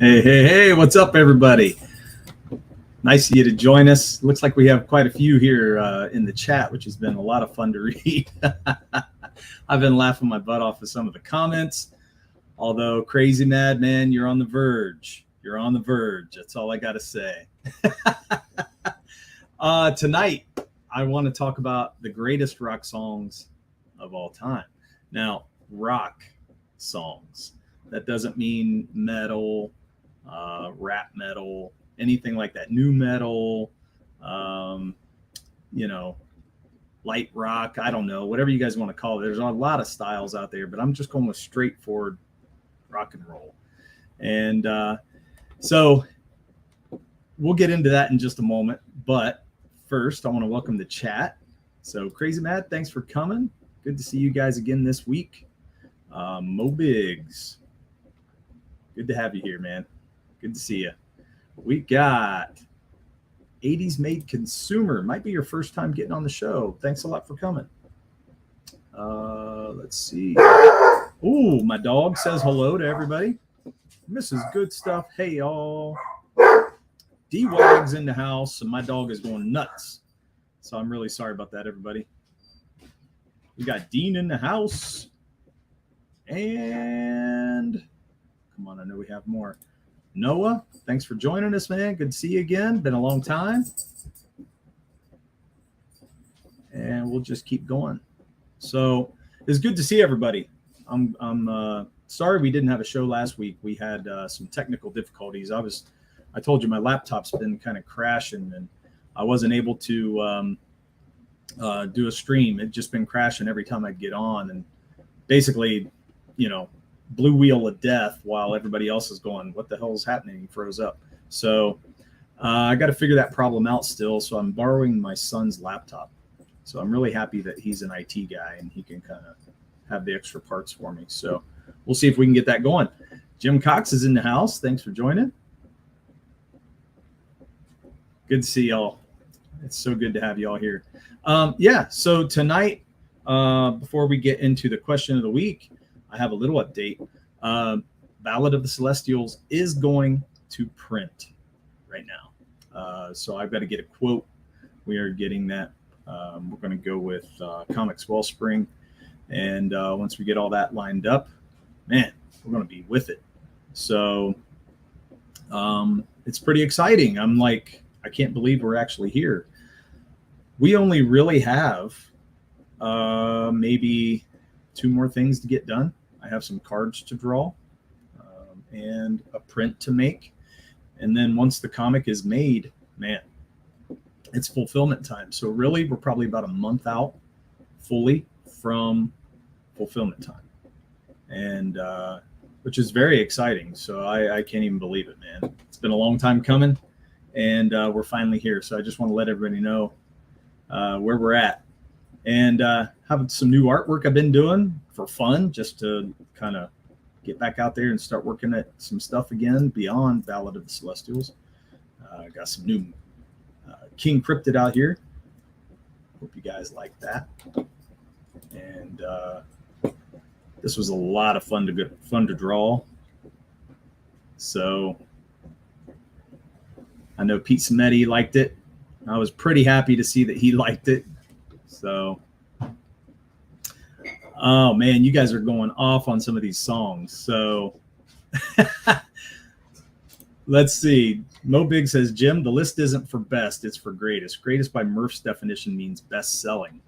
Hey, what's up, everybody? Nice of you to join us. Looks like we have quite a few here in the chat, which has been a lot of fun to read. I've been laughing my butt off with some of the comments. Although, crazy mad man, you're on the verge. You're on the verge. That's all I got to say. Tonight, I want to talk about the greatest rock songs of all time. Now, rock songs. That doesn't mean metal, rap metal, anything like that. New metal, light rock. I don't know, whatever you guys want to call it. There's a lot of styles out there, but I'm just going with straightforward rock and roll. And so we'll get into that in just a moment. But first, I want to welcome the chat. So Crazy Matt, thanks for coming. Good to see you guys again this week. Mo Biggs, good to have you here, man. Good to see you. We got 80s Made Consumer. Might be your first time getting on the show. Thanks a lot for coming. Let's see. Ooh, my dog says hello to everybody. Mrs. Good Stuff. Hey, y'all. D-Wag's in the house, and my dog is going nuts. So I'm really sorry about that, everybody. We got Dean in the house. And come on, I know we have more. Noah, thanks for joining us, man. Good to see you again. Been a long time. And we'll just keep going. So it's good to see everybody. I'm sorry we didn't have a show last week. We had some technical difficulties. I told you my laptop's been kind of crashing, and I wasn't able to do a stream. It just been crashing every time I'd get on, and basically, blue wheel of death while everybody else is going, what the hell is happening? He froze up. So I got to figure that problem out still. So I'm borrowing my son's laptop. So I'm really happy that he's an IT guy and he can kind of have the extra parts for me. So we'll see if we can get that going. Jim Cox is in the house. Thanks for joining. Good to see y'all. It's so good to have y'all here. So tonight, before we get into the question of the week, I have a little update. Ballad of the Celestials is going to print right now. So I've got to get a quote. We are getting that. We're going to go with Comics Wellspring. And once we get all that lined up, man, we're going to be with it. So it's pretty exciting. I'm like, I can't believe we're actually here. We only really have maybe 2 more things to get done. I have some cards to draw and a print to make. And then once the comic is made, man, it's fulfillment time. So really, we're probably about a month out fully from fulfillment time. And which is very exciting. So I can't even believe it, man. It's been a long time coming, and we're finally here. So I just want to let everybody know where we're at. And have some new artwork I've been doing for fun, just to kind of get back out there and start working at some stuff again beyond Ballad of the Celestials. Got some new King Cryptid out here. Hope you guys like that. And this was a lot of fun to draw. So I know Pete Cimetti liked it. I was pretty happy to see that he liked it. So, oh man, you guys are going off on some of these songs. So let's see. Mo Big says, Jim, the list isn't for best, it's for greatest. Greatest by Murph's definition means best selling.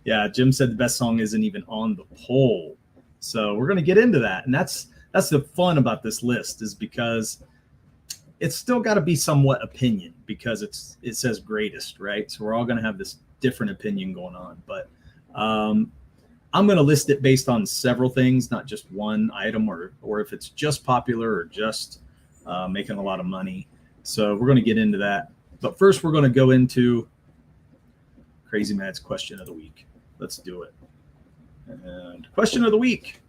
Yeah, Jim said the best song isn't even on the poll. So we're going to get into that. And that's the fun about this list, is because it's still got to be somewhat opinion, because it says greatest, right? So we're all going to have this different opinion going on. But I'm going to list it based on several things, not just one item, or if it's just popular or just making a lot of money. So we're going to get into that. But first, we're going to go into Crazy Matt's question of the week. Let's do it. And question of the week.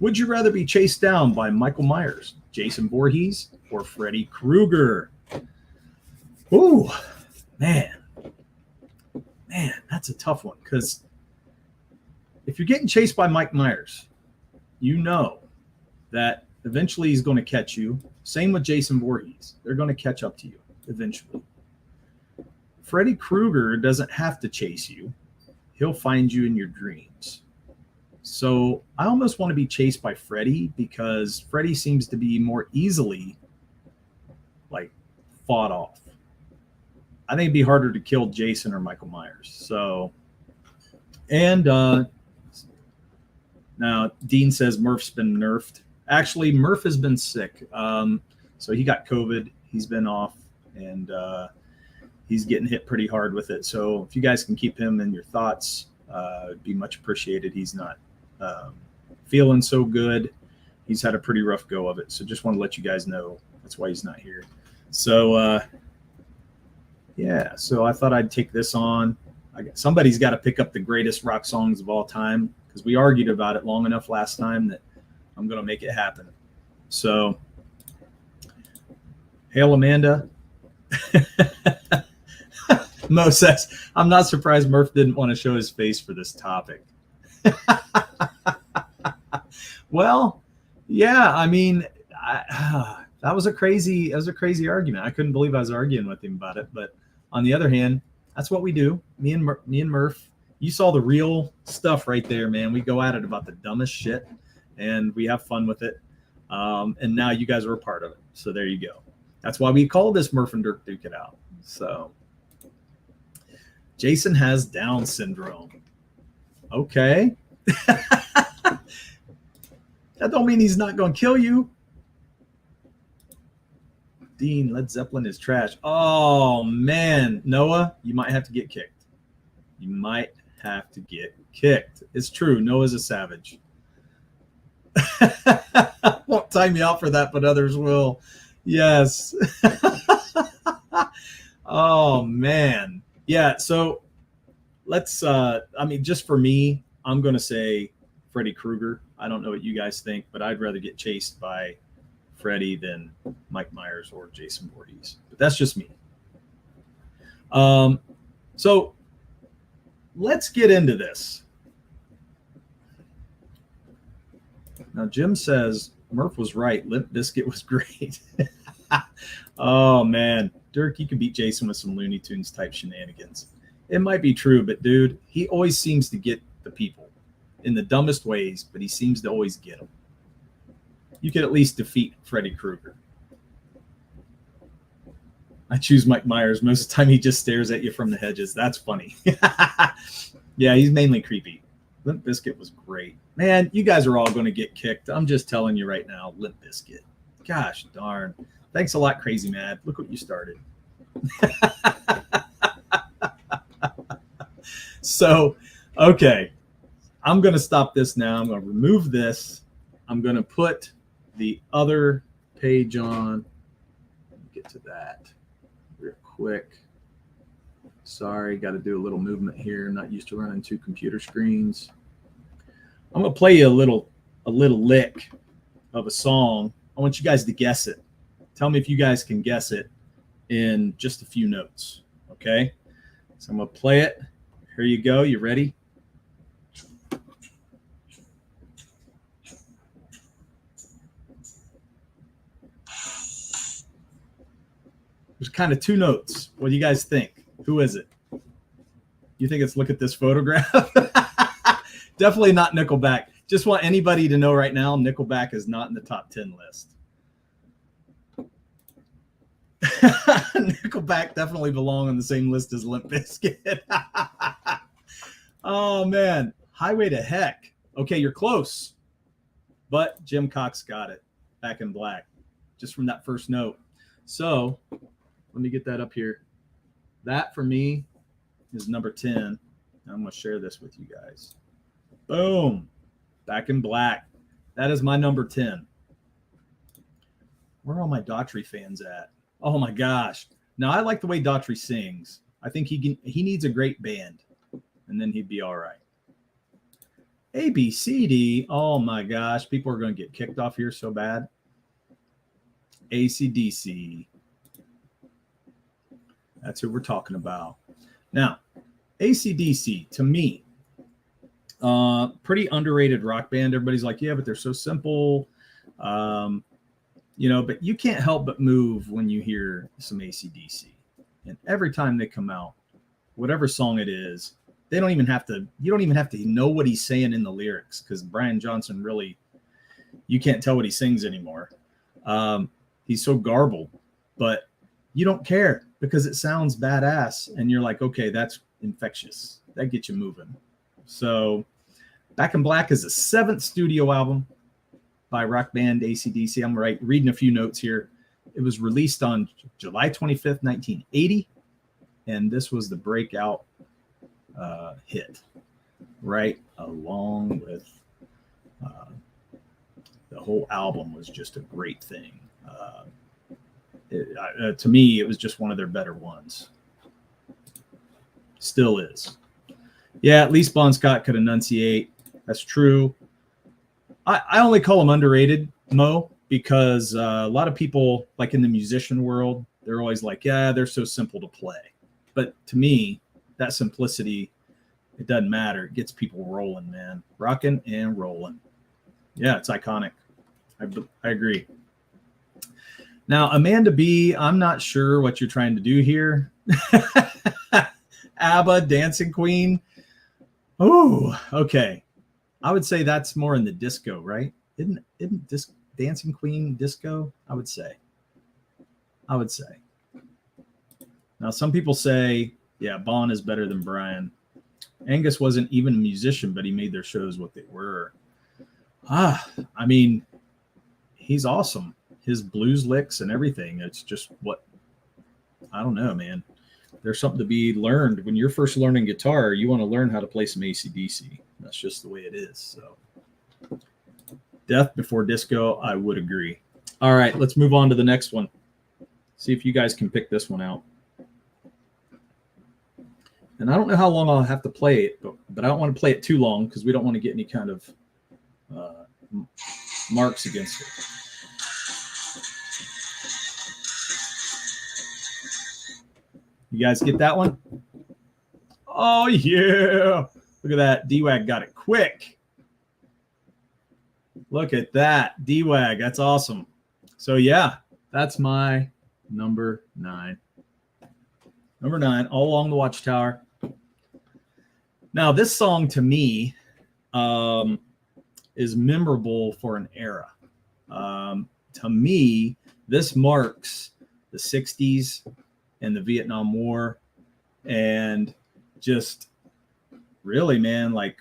Would you rather be chased down by Michael Myers, Jason Voorhees, or Freddy Krueger? Ooh, man, that's a tough one, because if you're getting chased by Mike Myers, you know that Eventually, he's going to catch you. Same with Jason Voorhees. They're going to catch up to you eventually. Freddy Krueger doesn't have to chase you. He'll find you in your dreams. So I almost want to be chased by Freddy because Freddy seems to be more easily like fought off. I think it'd be harder to kill Jason or Michael Myers. So, and now Dean says Murph's been nerfed. Actually, Murph has been sick. So he got COVID. He's been off, and he's getting hit pretty hard with it. So if you guys can keep him in your thoughts, it'd be much appreciated. He's not feeling so good. He's had a pretty rough go of it. So just want to let you guys know that's why he's not here. So, yeah, so I thought I'd take this on. Somebody's got to pick up the greatest rock songs of all time because we argued about it long enough last time that I'm going to make it happen. So, hail Amanda. Mo says, I'm not surprised Murph didn't want to show his face for this topic. Well, yeah, I mean, that was a crazy argument. I couldn't believe I was arguing with him about it. But on the other hand, that's what we do. Me and Murph, you saw the real stuff right there, man. We go at it about the dumbest shit and we have fun with it. And now you guys are a part of it. So there you go. That's why we call this Murph and Dirk Duke It Out. So Jason has Down syndrome. Okay. That don't mean he's not going to kill you. Dean, Led Zeppelin is trash. Oh, man. Noah, you might have to get kicked. You might have to get kicked. It's true. Noah's a savage. Won't time you out for that, but others will. Yes. Oh, man. Yeah, so let's, I mean, just for me, I'm going to say Freddy Krueger. I don't know what you guys think, but I'd rather get chased by Freddy than Mike Myers or Jason Voorhees. But that's just me. So let's get into this. Now, Jim says Murph was right. Limp Bizkit was great. Oh, man. Dirk, you can beat Jason with some Looney Tunes type shenanigans. It might be true, but dude, he always seems to get the people in the dumbest ways, but he seems to always get them. You could at least defeat Freddy Krueger. I choose Mike Myers. Most of the time he just stares at you from the hedges. That's funny. Yeah, he's mainly creepy. Limp Bizkit was great. Man, you guys are all going to get kicked. I'm just telling you right now, Limp Bizkit. Gosh darn. Thanks a lot, Crazy Mad. Look what you started. So, okay. I'm going to stop this now. I'm going to remove this. I'm going to put the other page on. Let me get to that real quick. Sorry, got to do a little movement here. I'm not used to running two computer screens. I'm going to play you a little lick of a song. I want you guys to guess it. Tell me if you guys can guess it in just a few notes. Okay? So I'm going to play it. Here you go. You ready? There's kind of two notes. What do you guys think? Who is it? You think it's Look at This Photograph? Definitely not Nickelback. Just want anybody to know right now, Nickelback is not in the top 10 list. Nickelback definitely belong on the same list as Limp Bizkit. Oh, man. Highway to Heck. Okay, you're close. But Jim Cox got it. Back in Black. Just from that first note. So, let me get that up here. That, for me, is number 10. I'm going to share this with you guys. Boom. Back in Black. That is my number 10. Where are all my Daughtry fans at? Oh, my gosh. Now, I like the way Daughtry sings. I think he needs a great band, and then he'd be all right. A, B, C, D. Oh, my gosh. People are going to get kicked off here so bad. AC/DC. That's who we're talking about. Now, AC/DC, to me, pretty underrated rock band. Everybody's like, yeah, but they're so simple. But you can't help but move when you hear some AC/DC. And every time they come out, whatever song it is, you don't even have to know what he's saying in the lyrics, because Brian Johnson really, you can't tell what he sings anymore. He's so garbled, but you don't care because it sounds badass. And you're like, okay, that's infectious. That gets you moving. So Back in Black is the 7th studio album by rock band AC/DC. I'm reading a few notes here. It was released on July 25th, 1980. And this was the breakout hit, right along with the whole album was just a great thing. To me, it was just one of their better ones. Still is. Yeah, at least Bon Scott could enunciate. That's true. I only call him underrated, Mo, because a lot of people, like in the musician world, they're always like, yeah, they're so simple to play. But to me, that simplicity, it doesn't matter. It gets people rolling, man. Rocking and rolling. Yeah, it's iconic. I agree. Now, Amanda B., I'm not sure what you're trying to do here. ABBA, Dancing Queen. Oh, okay. I would say that's more in the disco, right? Isn't Dancing Queen disco? I would say. Now, some people say, yeah, Bon is better than Brian. Angus wasn't even a musician, but he made their shows what they were. I mean, he's awesome. His blues licks and everything. It's just I don't know, man. There's something to be learned. When you're first learning guitar, you want to learn how to play some AC/DC. That's just the way it is. So, Death Before Disco, I would agree. All right, let's move on to the next one. See if you guys can pick this one out. And I don't know how long I'll have to play it, but I don't want to play it too long because we don't want to get any kind of marks against it. You guys get that one? Oh, yeah. Look at that. D-Wag got it quick. Look at that. D-Wag. That's awesome. So, yeah, that's my number 9. Number 9, All Along the Watchtower. Now, this song to me is memorable for an era. To me, this marks the 60s and the Vietnam War, and just really, man, like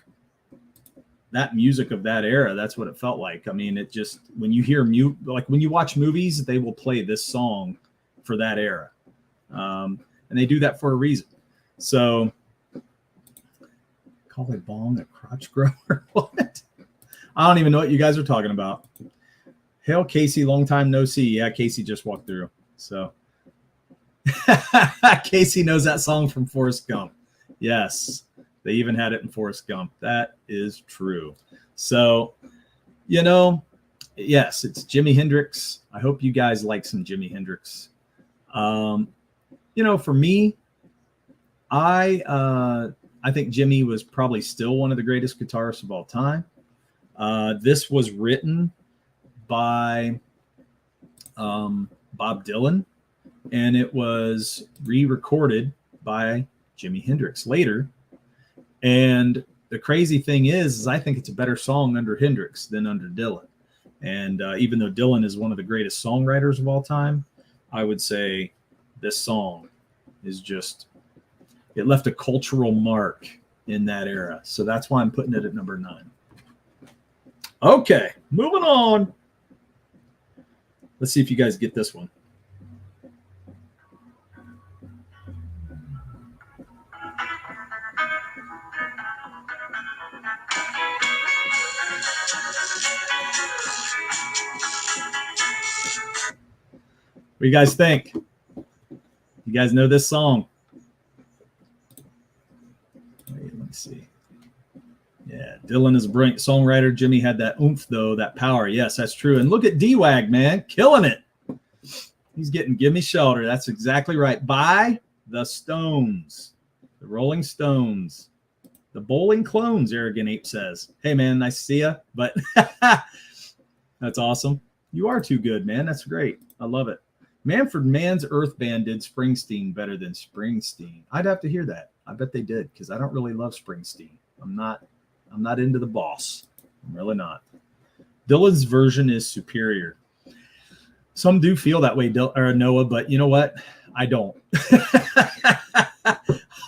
that music of that era, that's what it felt like. I mean, it just, when you hear like when you watch movies, they will play this song for that era. And they do that for a reason. So, call a bong a crotch grower? What? I don't even know what you guys are talking about. Hail Casey, long time no see. Yeah, Casey just walked through. So Casey knows that song from Forrest Gump. Yes, they even had it in Forrest Gump. That is true. So, yes, it's Jimi Hendrix. I hope you guys like some Jimi Hendrix. For me, I think Jimmy was probably still one of the greatest guitarists of all time. This was written by Bob Dylan, and it was re-recorded by Jimi Hendrix later. And the crazy thing is I think it's a better song under Hendrix than under Dylan. And even though Dylan is one of the greatest songwriters of all time, I would say this song is just, it left a cultural mark in that era. So that's why I'm putting it at number 9. Okay, moving on. Let's see if you guys get this one. What do you guys think? You guys know this song? Wait, let me see. Yeah, Dylan is a brilliant songwriter. Jimmy had that oomph, though, that power. Yes, that's true. And look at D-Wag, man, killing it. He's getting Gimme Shelter. That's exactly right. By the Stones, the Rolling Stones, the Bowling Clones, Arrogant Ape says. Hey, man, nice to see you. But That's awesome. You are too good, man. That's great. I love it. Manfred Mann's Earth Band did Springsteen better than Springsteen. I'd have to hear that. I bet they did, because I don't really love Springsteen. I'm not into the boss. I'm really not. Dylan's version is superior. Some do feel that way, Noah, but you know what? I don't.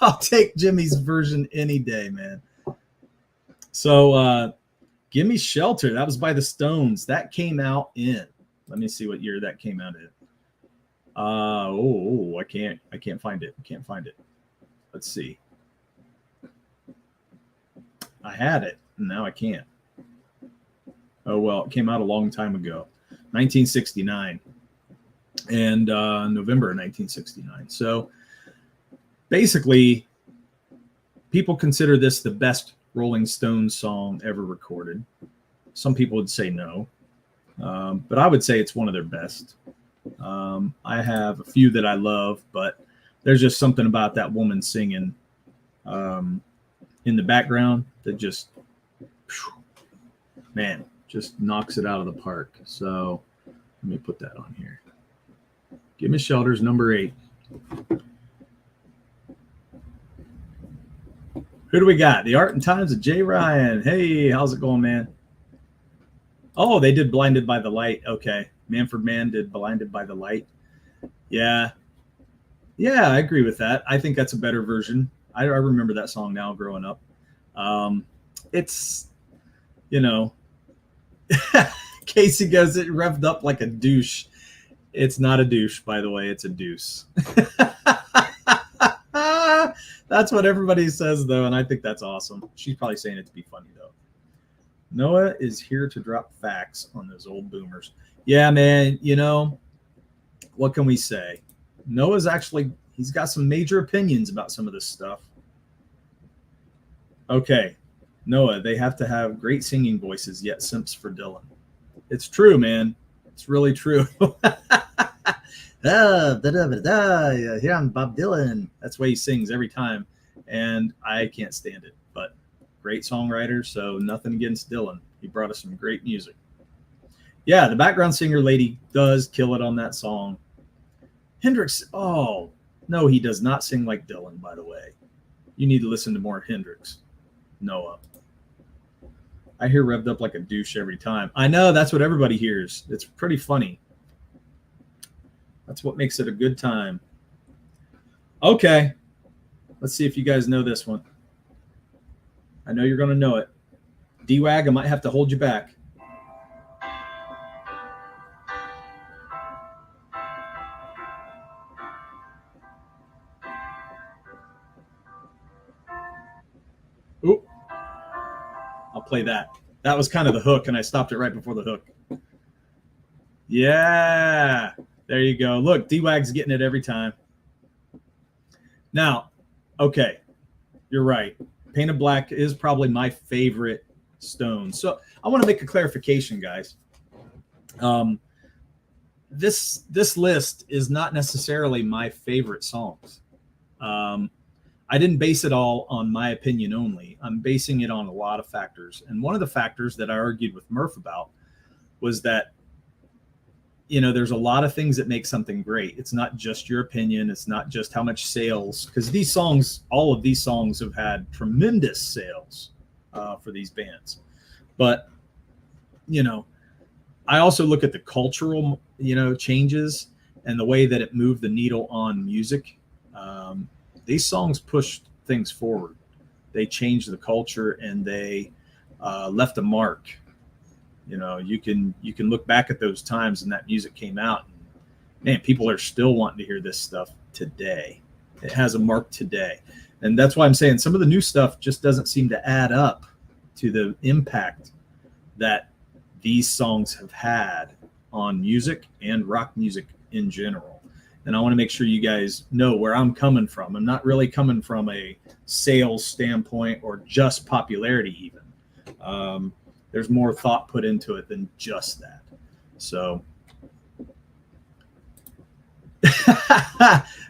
I'll take Jimmy's version any day, man. So Gimme Shelter, that was by the Stones. That came out in, let me see what year that came out in. I can't find it. Let's see. I had it, and now I can't. Oh, well, it came out a long time ago. 1969. And November of 1969. So basically, people consider this the best Rolling Stones song ever recorded. Some people would say no. But I would say it's one of their best. I have a few that I love, but there's just something about that woman singing in the background that just, man, just knocks it out of the park. So let me put that on here. Gimme Shelter's number 8. Who do we got? The Art and Times of Jay Ryan. Hey, how's it going, man? Oh, they did Blinded by the Light. Okay. Manfred Mann did Blinded by the Light. Yeah. Yeah, I agree with that. I think that's a better version. I remember that song now growing up. It's, you know, Casey goes, it revved up like a douche. It's not a douche, by the way. It's a deuce. That's what everybody says, though, and I think that's awesome. She's probably saying it to be funny, though. Noah is here to drop facts on those old boomers. Yeah, man, you know, what can we say? Noah's actually, he's got some major opinions about some of this stuff. Okay, Noah, they have to have great singing voices, yet simps for Dylan. It's true, man. It's really true. Here I'm Bob Dylan. That's the way he sings every time, and I can't stand it. But great songwriter, so nothing against Dylan. He brought us some great music. Yeah, the background singer lady does kill it on that song. Hendrix, oh, no, he does not sing like Dylan, by the way. You need to listen to more Hendrix. Noah. I hear revved up like a douche every time. I know, that's what everybody hears. It's pretty funny. That's what makes it a good time. Okay. Let's see if you guys know this one. I know you're going to know it. D-Wag, I might have to hold you back. Ooh. I'll play that. That was kind of the hook, and I stopped it right before the hook. Yeah. There you go. Look, D-Wag's getting it every time. Now, okay, you're right. Painted Black is probably my favorite Stone. So I want to make a clarification, guys. This list is not necessarily my favorite songs. I didn't base it all on my opinion only. I'm basing it on a lot of factors. And one of the factors that I argued with Murph about was that, you know, there's a lot of things that make something great. It's not just your opinion. It's not just how much sales, because these songs, all of these songs have had tremendous sales for these bands. But, you know, I also look at the cultural, you know, changes and the way that it moved the needle on music. These songs pushed things forward. They changed the culture and they left a mark. You know, you can look back at those times and that music came out. And, man, people are still wanting to hear this stuff today. It has a mark today. And that's why I'm saying some of the new stuff just doesn't seem to add up to the impact that these songs have had on music and rock music in general. And I want to make sure you guys know where I'm coming from. I'm not really coming from a sales standpoint or just popularity even. There's more thought put into it than just that. So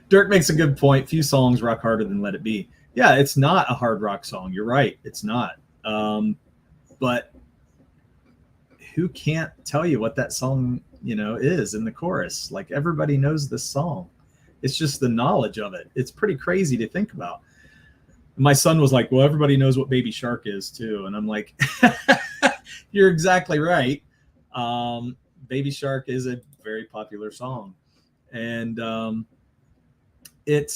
Dirk makes a good point. Few songs rock harder than Let It Be. Yeah, it's not a hard rock song. You're right. It's not. But who can't tell you what that song, is in the chorus? Like, everybody knows this song. It's just the knowledge of it. It's pretty crazy to think about. My son was like, well, everybody knows what Baby Shark is too. And I'm like, you're exactly right. Baby Shark is a very popular song. And it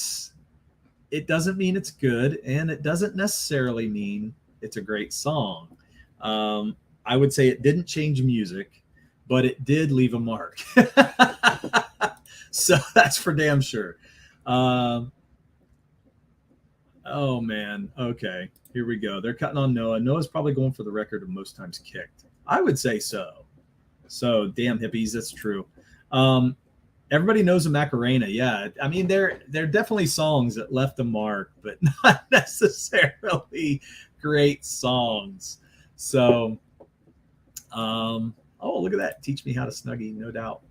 doesn't mean it's good, and it doesn't necessarily mean it's a great song. I would say it didn't change music, but it did leave a mark. So that's for damn sure. Oh, man. Okay, here we go. They're cutting on Noah. Noah's probably going for the record of most times kicked. I would say so. So, damn hippies, that's true. Everybody knows a Macarena. Yeah, I mean, they're definitely songs that left a mark, but not necessarily great songs. So, oh, look at that. Teach Me How to Snuggie, no doubt.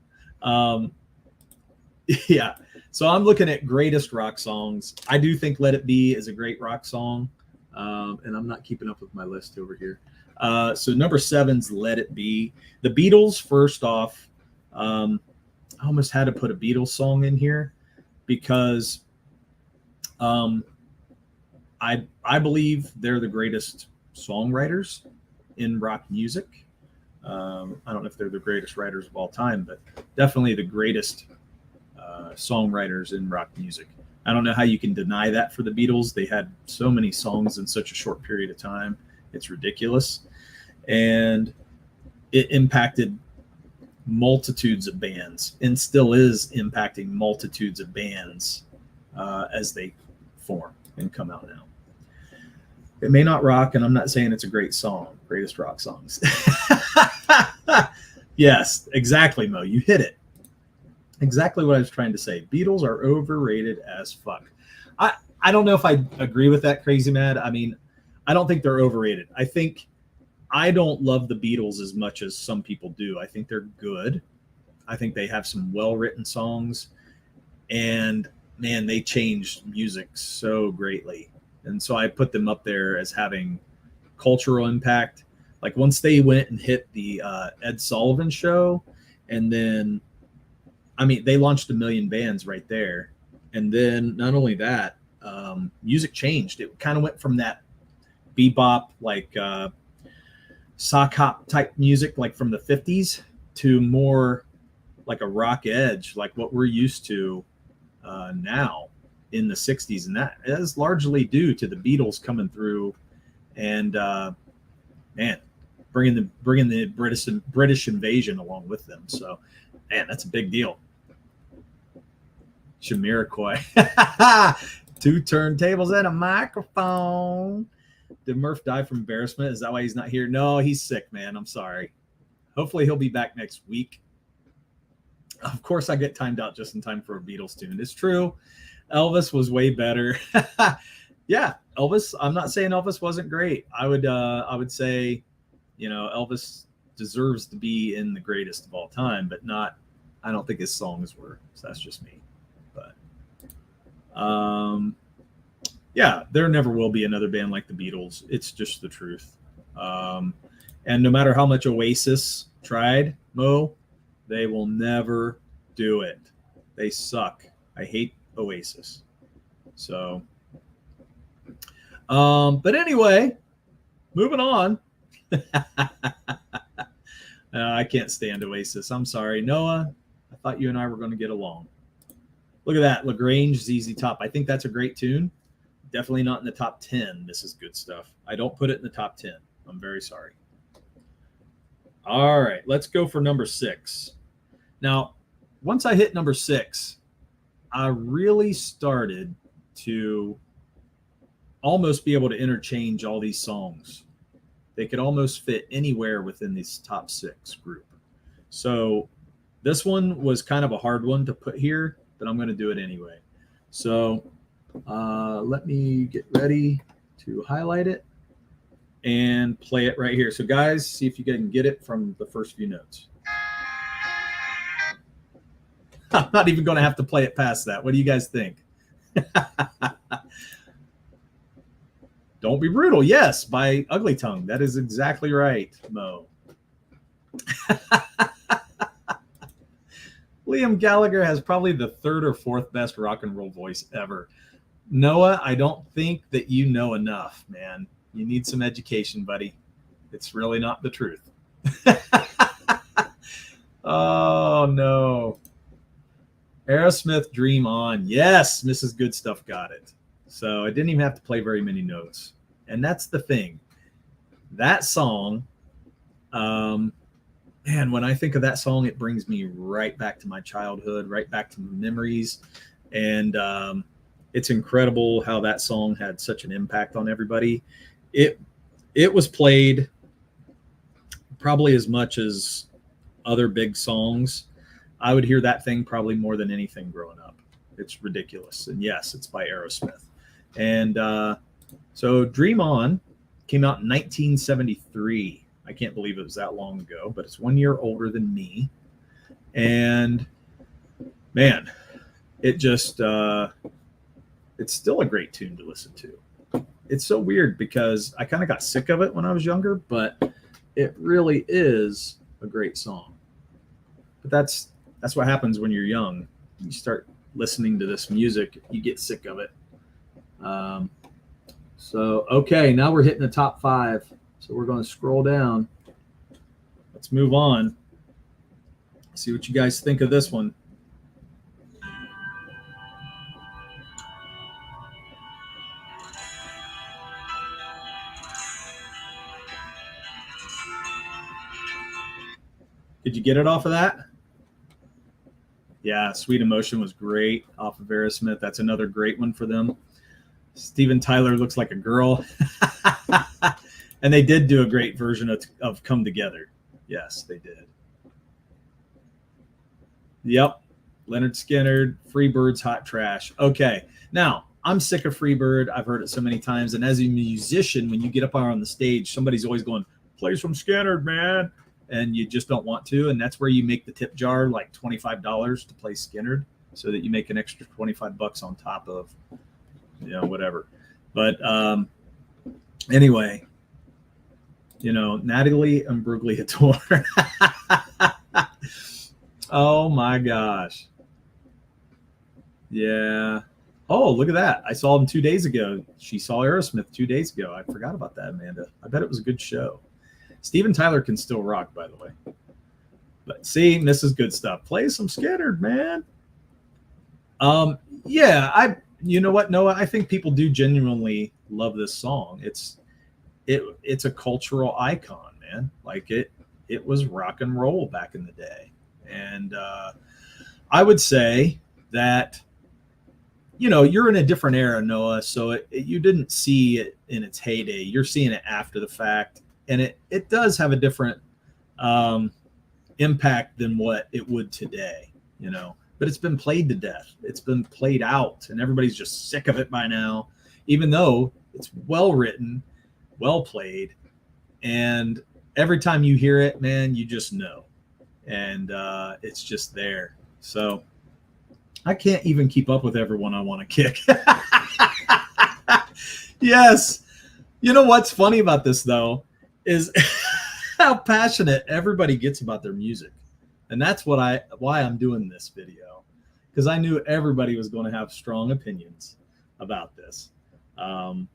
Yeah. So I'm looking at greatest rock songs. I do think Let It Be is a great rock song. And I'm not keeping up with my list over here. So number 7's Let It Be. The Beatles, first off, I almost had to put a Beatles song in here because I believe they're the greatest songwriters in rock music. I don't know if they're the greatest writers of all time, but definitely the greatest songwriters in rock music. I don't know how you can deny that for the Beatles. They had so many songs in such a short period of time. It's ridiculous. And it impacted multitudes of bands and still is impacting multitudes of bands as they form and come out now. It may not rock, and I'm not saying it's a great song, greatest rock songs. Yes, exactly, Mo. You hit it. Exactly what I was trying to say. Beatles are overrated as fuck. I don't know if I agree with that, Crazy Mad. I mean, I don't think they're overrated. I don't love the Beatles as much as some people do. I think they're good. I think they have some well-written songs. And, man, they changed music so greatly. And so I put them up there as having cultural impact. Like, once they went and hit the Ed Sullivan Show, and then, I mean, they launched a million bands right there. And then not only that, music changed. It kind of went from that bebop, like sock hop type music, like from the 50s, to more like a rock edge, like what we're used to now in the 60s. And that is largely due to the Beatles coming through and, man, bringing the British invasion along with them. So, man, that's a big deal. Jamiroquai. 2 turntables and a microphone. Did Murph die from embarrassment? Is that why he's not here? No, he's sick, man. I'm sorry. Hopefully he'll be back next week. Of course, I get timed out just in time for a Beatles tune. It's true. Elvis was way better. Yeah, Elvis. I'm not saying Elvis wasn't great. I would say, Elvis deserves to be in the greatest of all time, but not. I don't think his songs were. So that's just me. But yeah, there never will be another band like the Beatles. It's just the truth. And no matter how much Oasis tried, Mo, they will never do it. They suck. I hate Oasis. So, but anyway, moving on. I can't stand Oasis. I'm sorry, Noah. I thought you and I were going to get along. Look at that, LaGrange, ZZ Top. I think that's a great tune. Definitely not in the top 10. This is good stuff. I don't put it in the top 10. I'm very sorry. All right, let's go for number 6. Now, once I hit number 6, I really started to almost be able to interchange all these songs. They could almost fit anywhere within this top 6 group. So this one was kind of a hard one to put here, but I'm going to do it anyway. So let me get ready to highlight it and play it right here. So guys, see if you can get it from the first few notes. I'm not even going to have to play it past that. What do you guys think? Don't Be Brutal. Yes, by Ugly Tongue. That is exactly right, Mo. Liam Gallagher has probably the third or fourth best rock and roll voice ever. Noah, I don't think that you know enough, man. You need some education, buddy. It's really not the truth. Oh, no. Aerosmith, Dream On. Yes, Mrs. Good Stuff got it. So I didn't even have to play very many notes. And that's the thing. That song, man, when I think of that song, it brings me right back to my childhood, right back to memories. And it's incredible how that song had such an impact on everybody. It was played probably as much as other big songs. I would hear that thing probably more than anything growing up. It's ridiculous. And yes, it's by Aerosmith. And so Dream On came out in 1973. I can't believe it was that long ago, but it's 1 year older than me. And man, it just, it's still a great tune to listen to. It's so weird because I kind of got sick of it when I was younger, but it really is a great song. But that's what happens when you're young. You start listening to this music, you get sick of it. So, okay, now we're hitting the top 5. So we're going to scroll down. Let's move on. See what you guys think of this one. Did you get it off of that? Yeah, Sweet Emotion was great off of Aerosmith. That's another great one for them. Steven Tyler looks like a girl. And they did do a great version of Come Together. Yes, they did. Yep. Leonard Skinner, Freebird's Hot Trash. Okay. Now, I'm sick of Freebird. I've heard it so many times. And as a musician, when you get up on the stage, somebody's always going, play some Skinner, man. And you just don't want to. And that's where you make the tip jar like $25 to play Skinner so that you make an extra $25 on top of, whatever. But anyway, Natalie Imbruglia. Oh my gosh. Yeah. Oh, look at that. I saw him 2 days ago. She saw Aerosmith 2 days ago. I forgot about that, Amanda. I bet it was a good show. Steven Tyler can still rock, by the way. But see, Mrs. Good Stuff. Play some Skinner, man. Yeah, you know what, Noah? I think people do genuinely love this song. It's a cultural icon, man. Like it was rock and roll back in the day. And I would say that, you're in a different era, Noah. So you didn't see it in its heyday. You're seeing it after the fact. And it does have a different impact than what it would today, But it's been played to death. It's been played out, and everybody's just sick of it by now, even though it's well written, well played, and every time you hear it, man, you just know. And it's just there. So I can't even keep up with everyone I want to kick. Yes. You know what's funny about this, though, is how passionate everybody gets about their music. And that's why I'm doing this video, because I knew everybody was going to have strong opinions about this. And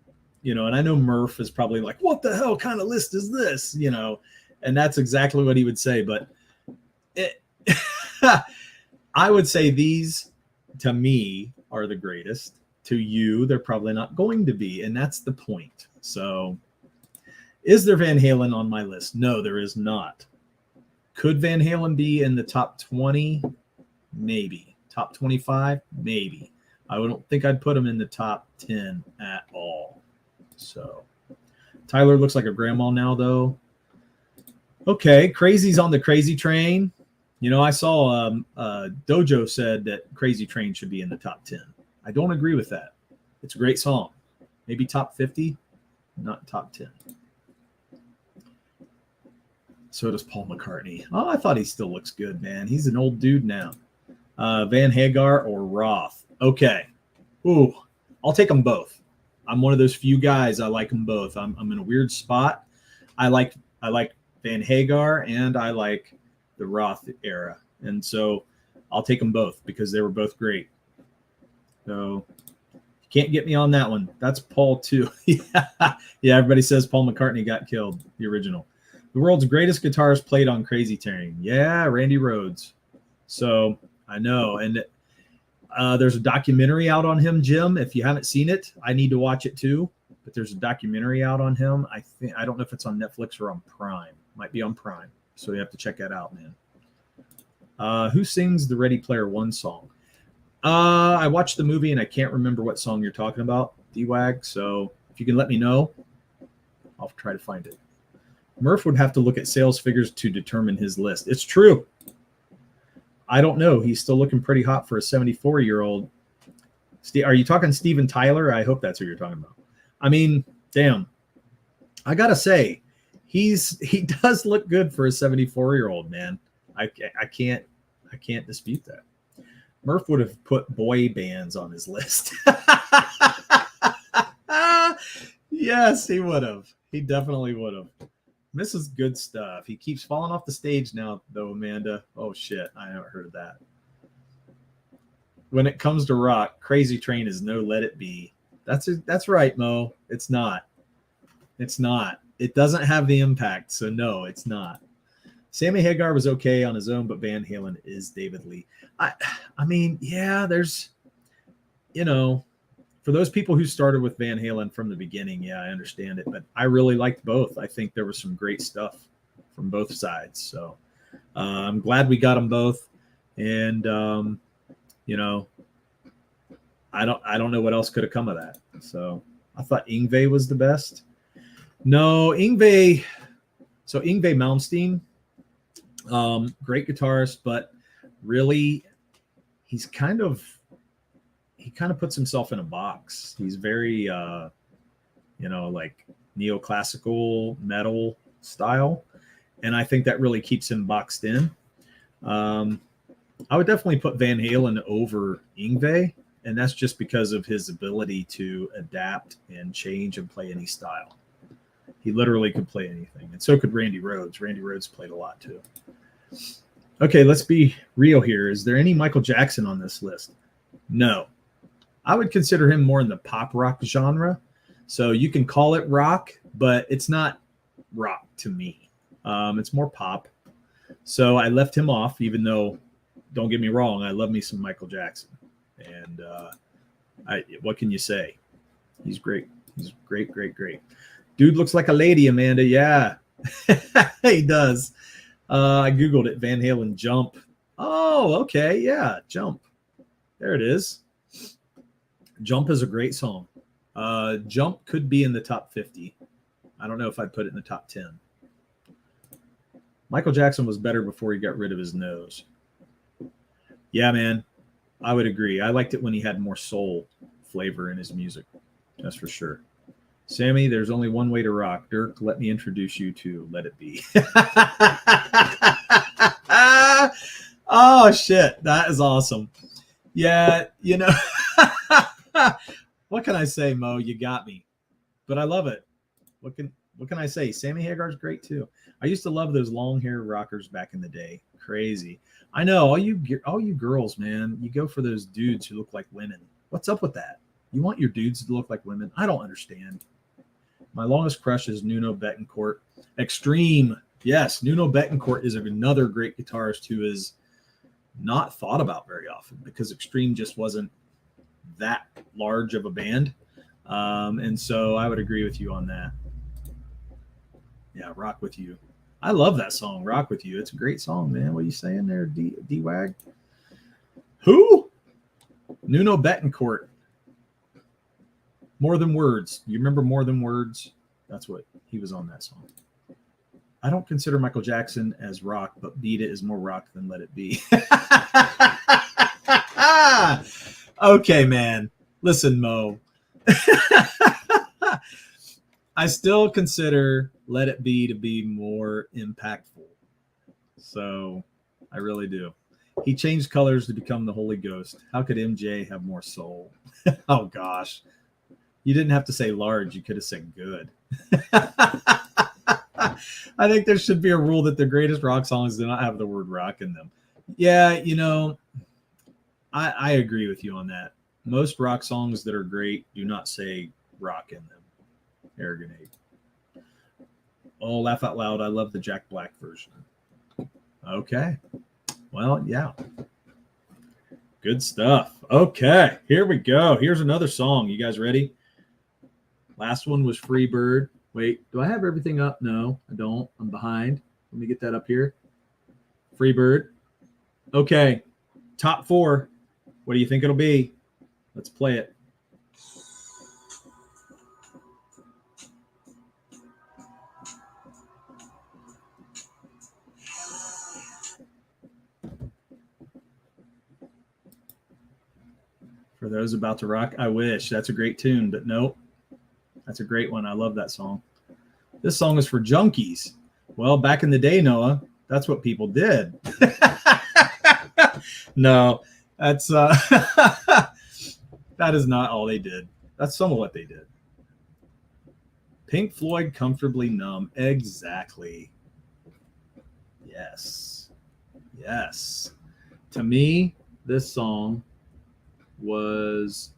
I know Murph is probably like, what the hell kind of list is this? And that's exactly what he would say. But I would say these, to me, are the greatest. To you, they're probably not going to be. And that's the point. So is there Van Halen on my list? No, there is not. Could Van Halen be in the top 20? Maybe. Top 25? Maybe. I don't think I'd put him in the top 10 at all. So Tyler looks like a grandma now, though. Okay, Crazy's on the Crazy Train. I saw Dojo said that Crazy Train should be in the top 10. I don't agree with that. It's a great song. Maybe top 50, not top 10. So does Paul McCartney. Oh, I thought he still looks good, man. He's an old dude now. Van Hagar or Roth. Okay. Ooh, I'll take them both. I'm one of those few guys. I like them both. I'm in a weird spot. I like Van Hagar and I like the Roth era. And so I'll take them both because they were both great. So you can't get me on that one. That's Paul too. Yeah, everybody says Paul McCartney got killed, the original. The world's greatest guitarist played on Crazy Train. Yeah, Randy Rhoads. So I know. And there's a documentary out on him, Jim. If you haven't seen it, I need to watch it too. But there's a documentary out on him. I don't know if it's on Netflix or on Prime. Might be on Prime. So you have to check that out, man. Who sings the Ready Player One song? I watched the movie and I can't remember what song you're talking about, D-Wag. So if you can let me know, I'll try to find it. Murph would have to look at sales figures to determine his list. It's true. I don't know. He's still looking pretty hot for a 74-year-old. Are you talking Steven Tyler? I hope that's who you're talking about. I mean, damn. I got to say, he does look good for a 74-year-old, man. I can't dispute that. Murph would have put boy bands on his list. Yes, he would have. He definitely would have. This is good stuff. He keeps falling off the stage now, though, Amanda. Oh, shit. I haven't heard of that. When it comes to rock, Crazy Train is no Let It Be. That's right, Mo. It's not. It's not. It doesn't have the impact, so no, it's not. Sammy Hagar was okay on his own, but Van Halen is David Lee. I mean, yeah, there's, for those people who started with Van Halen from the beginning, yeah, I understand it. But I really liked both. I think there was some great stuff from both sides. So I'm glad we got them both. And, I don't know what else could have come of that. So I thought Yngwie was the best. No, Yngwie. So Yngwie Malmsteen, great guitarist, but really he kind of puts himself in a box. He's very, like neoclassical metal style. And I think that really keeps him boxed in. I would definitely put Van Halen over Yngwie. And that's just because of his ability to adapt and change and play any style. He literally could play anything. And so could Randy Rhoads. Randy Rhoads played a lot too. Okay, let's be real here. Is there any Michael Jackson on this list? No. I would consider him more in the pop rock genre. So you can call it rock, but it's not rock to me. It's more pop. So I left him off, even though, don't get me wrong, I love me some Michael Jackson. And what can you say? He's great. He's great. Dude looks like a lady, Amanda. Yeah, he does. I Googled it. Van Halen Jump. Oh, okay. Yeah, Jump. There it is. Jump is a great song. Jump could be in the top 50. I don't know if I'd put it in the top 10. Michael Jackson was better before he got rid of his nose. Yeah, man. I would agree. I liked it when he had more soul flavor in his music. That's for sure. Sammy, there's only one way to rock. Dirk, let me introduce you to Let It Be. Oh, shit. That is awesome. Yeah, what can I say, Mo? You got me. But I love it. What can I say? Sammy Hagar's great, too. I used to love those long hair rockers back in the day. Crazy. I know, all you girls, man, you go for those dudes who look like women. What's up with that? You want your dudes to look like women? I don't understand. My longest crush is Nuno Bettencourt. Extreme. Yes, Nuno Bettencourt is another great guitarist who is not thought about very often because Extreme just wasn't that large of a band. And so I would agree with you on that. Yeah, Rock With You. I love that song, Rock With You. It's a great song, man. What are you saying there, D-Wag? Who? Nuno Bettencourt. More Than Words. You remember More Than Words? That's what he was on that song. I don't consider Michael Jackson as rock, but Beat It is more rock than Let It Be. Okay, man. Listen, Mo. I still consider Let It Be to be more impactful. So I really do. He changed colors to become the Holy Ghost. How could MJ have more soul? Oh, gosh. You didn't have to say large. You could have said good. I think there should be a rule that the greatest rock songs do not have the word rock in them. Yeah, I agree with you on that. Most rock songs that are great do not say rock in them. Air Grenade. Oh, laugh out loud. I love the Jack Black version. Okay. Well, yeah. Good stuff. Okay, here we go. Here's another song. You guys ready? Last one was Free Bird. Wait, do I have everything up? No, I don't. I'm behind. Let me get that up here. Free Bird. Okay, top 4. What do you think it'll be? Let's play it. For those about to rock, I wish. That's a great tune, but nope. That's a great one. I love that song. This song is for junkies. Well, back in the day, Noah, that's what people did. No, that's that is not all they did. That's some of what they did. Pink Floyd, Comfortably Numb. Exactly. Yes. Yes. To me, this song was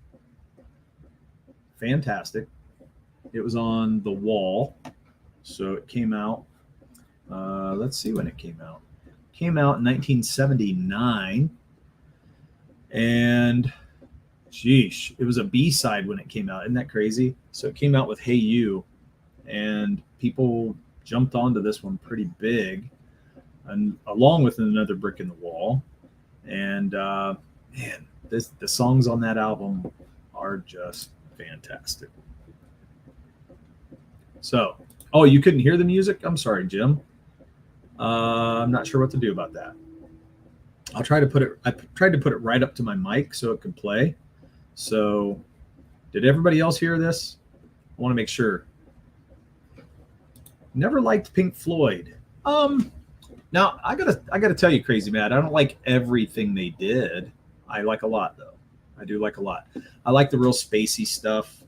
fantastic. It was on the wall. So it came out. Let's see when it came out. It came out in 1979. And sheesh, it was a B-side when it came out. Isn't that crazy? So it came out with Hey You. And people jumped onto this one pretty big. And along with Another Brick in the Wall. And man, the songs on that album are just fantastic. So, oh, you couldn't hear the music? I'm sorry, Jim. I'm not sure what to do about that. I tried to put it right up to my mic so it could play. So, did everybody else hear this? I want to make sure. Never liked Pink Floyd. Now I gotta tell you, Crazy Matt, I don't like everything they did. I like a lot though. I do like a lot. I like the real spacey stuff.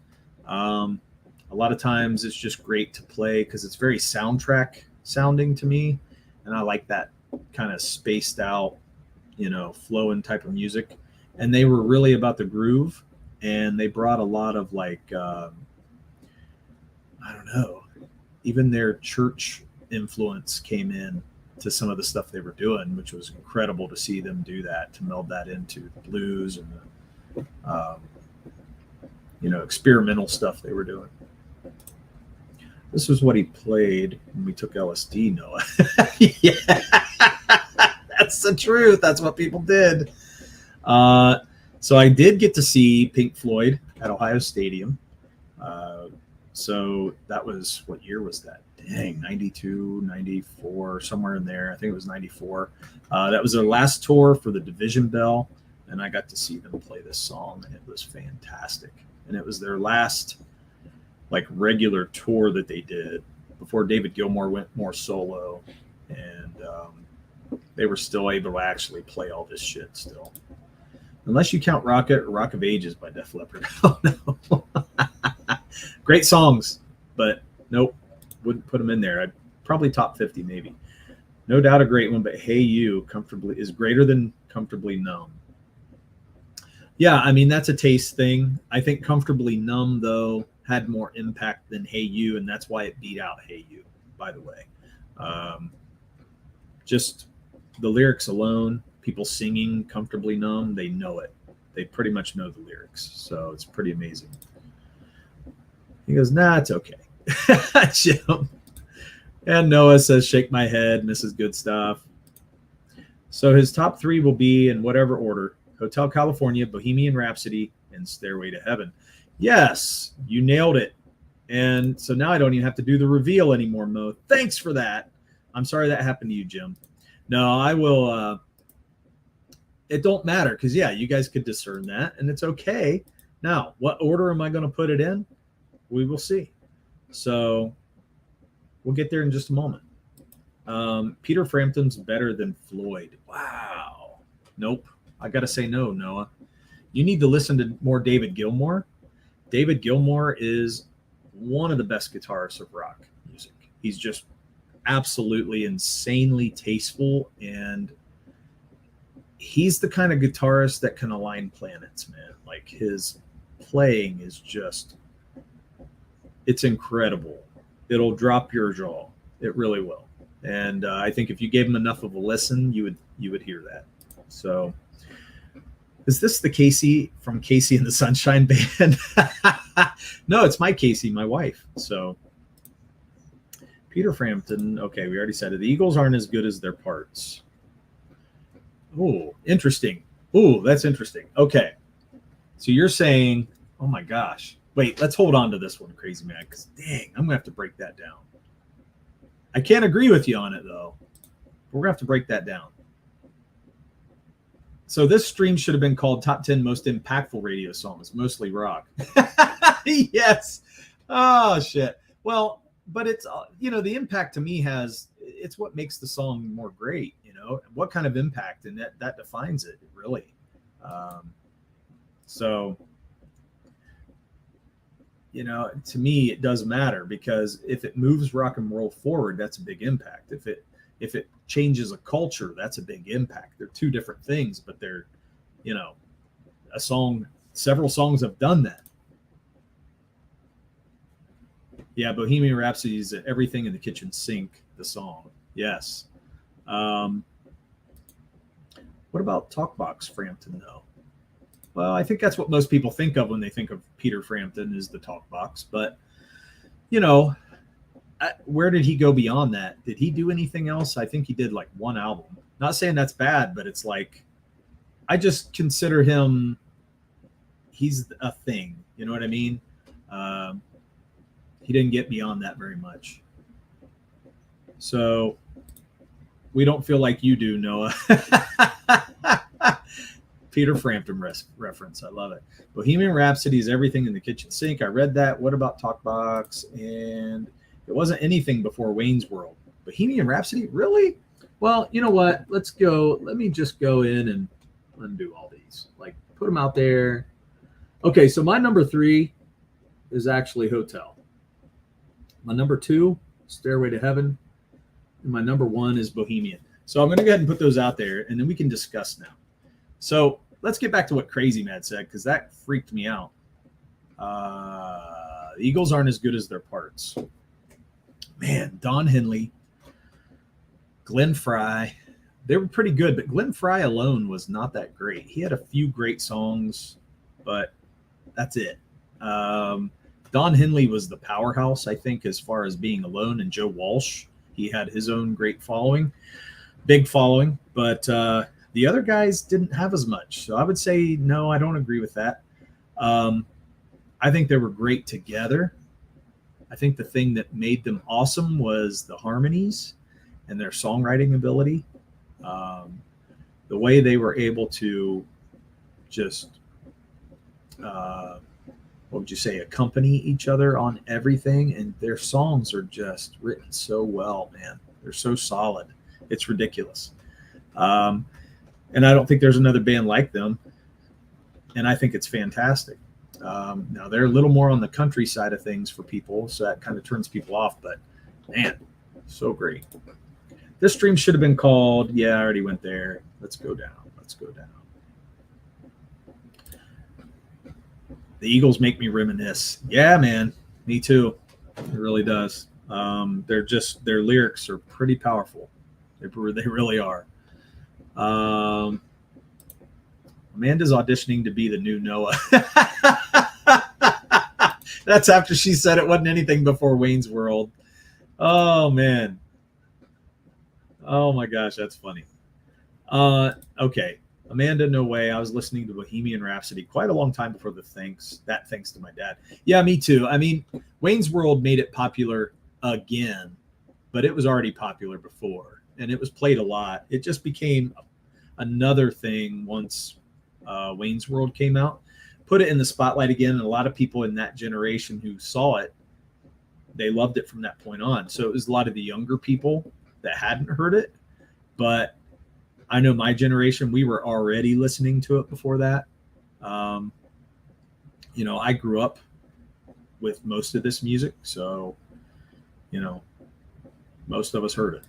A lot of times it's just great to play because it's very soundtrack sounding to me, and I like that kind of spaced out, flowing type of music. And they were really about the groove, and they brought a lot of like I don't know, even their church influence came in to some of the stuff they were doing, which was incredible to see them do that, to meld that into the blues and the experimental stuff they were doing. This was what he played when we took LSD, Noah. Yeah, that's the truth. That's what people did. So I did get to see Pink Floyd at Ohio Stadium. So that was, what year was that? Dang, 92, 94, somewhere in there. I think it was 94. That was their last tour for the Division Bell, and I got to see them play this song, and it was fantastic. And it was their last like regular tour that they did before David Gilmour went more solo, and they were still able to actually play all this shit still. Unless you count Rocket or Rock of Ages by Def Leppard. Oh, no. Great songs, but nope, wouldn't put them in there. I'd probably top 50 maybe. No doubt a great one, but Hey You is greater than Comfortably Numb. Yeah, I mean, that's a taste thing. I think Comfortably Numb, though, had more impact than Hey You, and that's why it beat out Hey You, by the way. Just the lyrics alone, people singing Comfortably Numb, they know it. They pretty much know the lyrics, so it's pretty amazing. He goes, nah, it's okay. Jim. And Noah says, shake my head, and this is good stuff. So his top 3 will be in whatever order: Hotel California, Bohemian Rhapsody, and Stairway to Heaven. Yes, you nailed it. And so now I don't even have to do the reveal anymore, Mo. Thanks for that. I'm sorry that happened to you, Jim. No, I will. It don't matter because, yeah, you guys could discern that, and it's okay. Now, what order am I going to put it in? We will see. So we'll get there in just a moment. Peter Frampton's better than Floyd. Wow. Nope. I got to say no, Noah. You need to listen to more David Gilmour. David Gilmour is one of the best guitarists of rock music. He's just absolutely insanely tasteful, and he's the kind of guitarist that can align planets, man. Like his playing is just, it's incredible. It'll drop your jaw. It really will. And I think if you gave him enough of a listen, you would hear that. So, is this the Casey from Casey and the Sunshine Band? No, it's my Casey, my wife. So, Peter Frampton. Okay, we already said it. The Eagles aren't as good as their parts. Oh, interesting. Oh, that's interesting. Okay, so you're saying, oh my gosh. Wait, let's hold on to this one, Crazy Man, because dang, I'm gonna have to break that down. I can't agree with you on it though. We're gonna have to break that down. So this stream should have been called Top 10 Most Impactful Radio Songs, mostly rock. Yes. Oh shit. Well, but it's, the impact to me it's what makes the song more great. What kind of impact, and that defines it really. So. To me, it does matter, because if it moves rock and roll forward, that's a big impact. If it changes a culture, that's a big impact. They're two different things, but they're, a song. Several songs have done that. Yeah, Bohemian Rhapsody is Everything in the Kitchen Sink, the song. Yes. What about Talkbox Frampton, though? Well, I think that's what most people think of when they think of Peter Frampton, is the talk box. But, where did he go beyond that? Did he do anything else? I think he did like one album. Not saying that's bad, but it's like, I just consider him, he's a thing. You know what I mean? He didn't get beyond that very much. So we don't feel like you do, Noah. Peter Frampton reference. I love it. Bohemian Rhapsody is Everything in the Kitchen Sink. I read that. What about Talkbox? And it wasn't anything before Wayne's World. Bohemian Rhapsody? Really? Well, you know what? Let's go. Let me just go in and undo all these. Like, put them out there. Okay, so my number 3 is actually Hotel. My number 2, Stairway to Heaven. And my number 1 is Bohemian. So I'm going to go ahead and put those out there, and then we can discuss now. So let's get back to what Crazy Mad said, because that freaked me out. The Eagles aren't as good as their parts. Man, Don Henley, Glenn Frey, they were pretty good, but Glenn Frey alone was not that great. He had a few great songs, but that's it. Don Henley was the powerhouse, I think, as far as being alone, and Joe Walsh, he had his own great following, big following, but the other guys didn't have as much. So I would say, no, I don't agree with that. I think they were great together. I think the thing that made them awesome was the harmonies and their songwriting ability. The way they were able to just, what would you say, accompany each other on everything. And their songs are just written so well, man. They're so solid. It's ridiculous. And I don't think there's another band like them. And I think it's fantastic. Now, they're a little more on the country side of things for people, so that kind of turns people off. But, man, so great. This stream should have been called, yeah, I already went there. Let's go down. Let's go down. The Eagles make me reminisce. Yeah, man, me too. It really does. Their lyrics are pretty powerful. They really are. Amanda's auditioning to be the new Noah. That's after she said it wasn't anything before Wayne's World. Oh, man. Oh, my gosh, that's funny. Okay. Amanda, no way. I was listening to Bohemian Rhapsody quite a long time before thanks to my dad. Yeah, me too. I mean, Wayne's World made it popular again, but it was already popular before, and it was played a lot. It just became another thing once Wayne's World came out. Put it in the spotlight again, and a lot of people in that generation who saw it, they loved it from that point on. So it was a lot of the younger people that hadn't heard it, but I know my generation, we were already listening to it before that. I grew up with most of this music, so, Most of us heard it.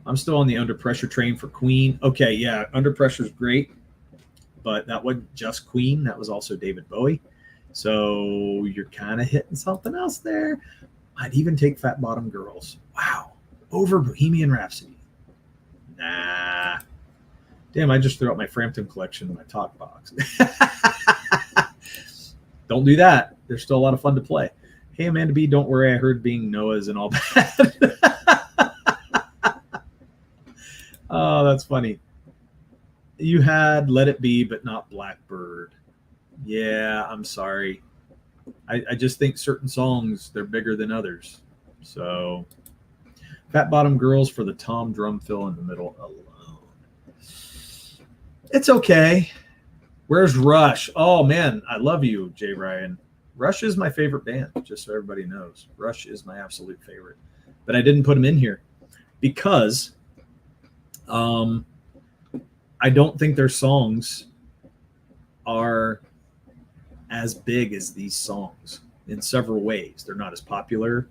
I'm still on the Under Pressure train for Queen. Okay, yeah, Under Pressure is great, but that wasn't just Queen. That was also David Bowie. So you're kind of hitting something else there. I'd even take Fat Bottom Girls. Wow. Over Bohemian Rhapsody. Nah. Damn, I just threw out my Frampton collection in my talk box. Don't do that. There's still a lot of fun to play. Hey, Amanda B, don't worry. I heard being Noah's and all that. Oh, that's funny. You had Let It Be, but not Blackbird. Yeah, I'm sorry. I just think certain songs, they're bigger than others. So, Fat Bottom Girls for the tom drum fill in the middle alone. It's okay. Where's Rush? Oh, man, I love you, Jay Ryan. Rush is my favorite band, just so everybody knows. Rush is my absolute favorite. But I didn't put them in here because I don't think their songs are as big as these songs in several ways. They're not as popular.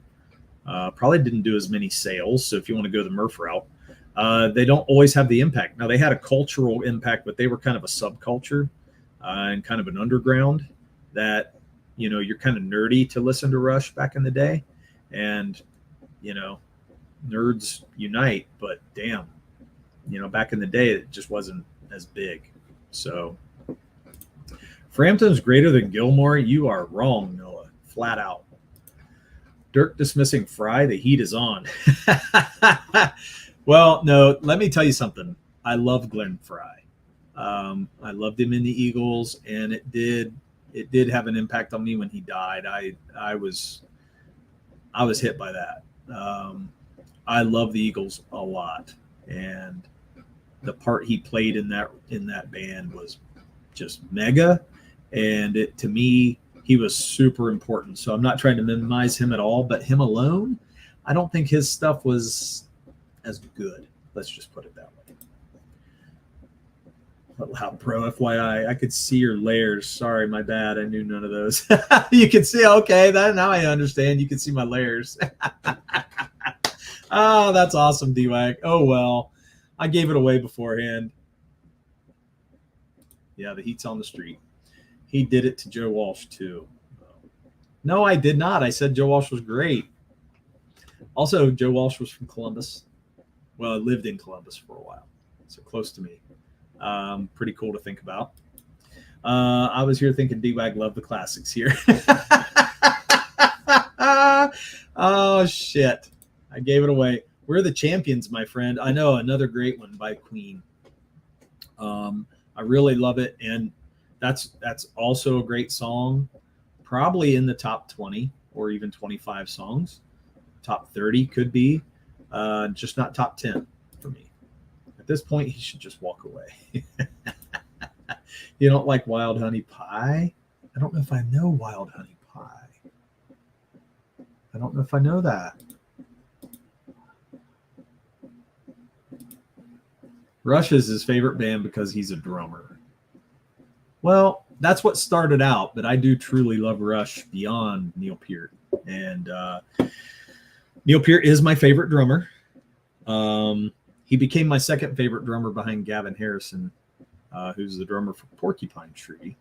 Probably didn't do as many sales. So if you want to go the Murph route, they don't always have the impact. Now, they had a cultural impact, but they were kind of a subculture and kind of an underground that, you know, you're kind of nerdy to listen to Rush back in the day. And, you know, nerds unite, but damn, you know, back in the day, it just wasn't as big. So Frampton's greater than Gilmore. You are wrong, Noah. Flat out. Dirk dismissing Frey. The heat is on. Well, no, let me tell you something. I love Glenn Frey. I loved him in the Eagles, and it did have an impact on me when he died. I was hit by that. I love the Eagles a lot, and the part he played in that band was just mega. And to me, he was super important. So I'm not trying to minimize him at all, but him alone, I don't think his stuff was as good. Let's just put it that way. Loud Pro, FYI, I could see your layers. Sorry, my bad. I knew none of those. You can see, okay, now I understand. You can see my layers. Oh, that's awesome, D-Wag. Oh, well, I gave it away beforehand. Yeah, the heat's on the street. He did it to Joe Walsh, too. No, I did not. I said Joe Walsh was great. Also, Joe Walsh was from Columbus. Well, I lived in Columbus for a while, so close to me. Pretty cool to think about. I was here thinking D-Wag loved the classics here. Oh, shit. I gave it away. We're the Champions, my friend. I know, another great one by Queen. I really love it, and that's also a great song, probably in the top 20 or even 25 songs. Top 30 could be, just not top 10 for me. At this point, he should just walk away. You don't like Wild Honey Pie? I don't know if I know Wild Honey Pie. I don't know if I know that. Rush is his favorite band because he's a drummer. Well, that's what started out, but I do truly love Rush beyond Neil Peart. And Neil Peart is my favorite drummer. He became my second favorite drummer behind Gavin Harrison, who's the drummer for Porcupine Tree.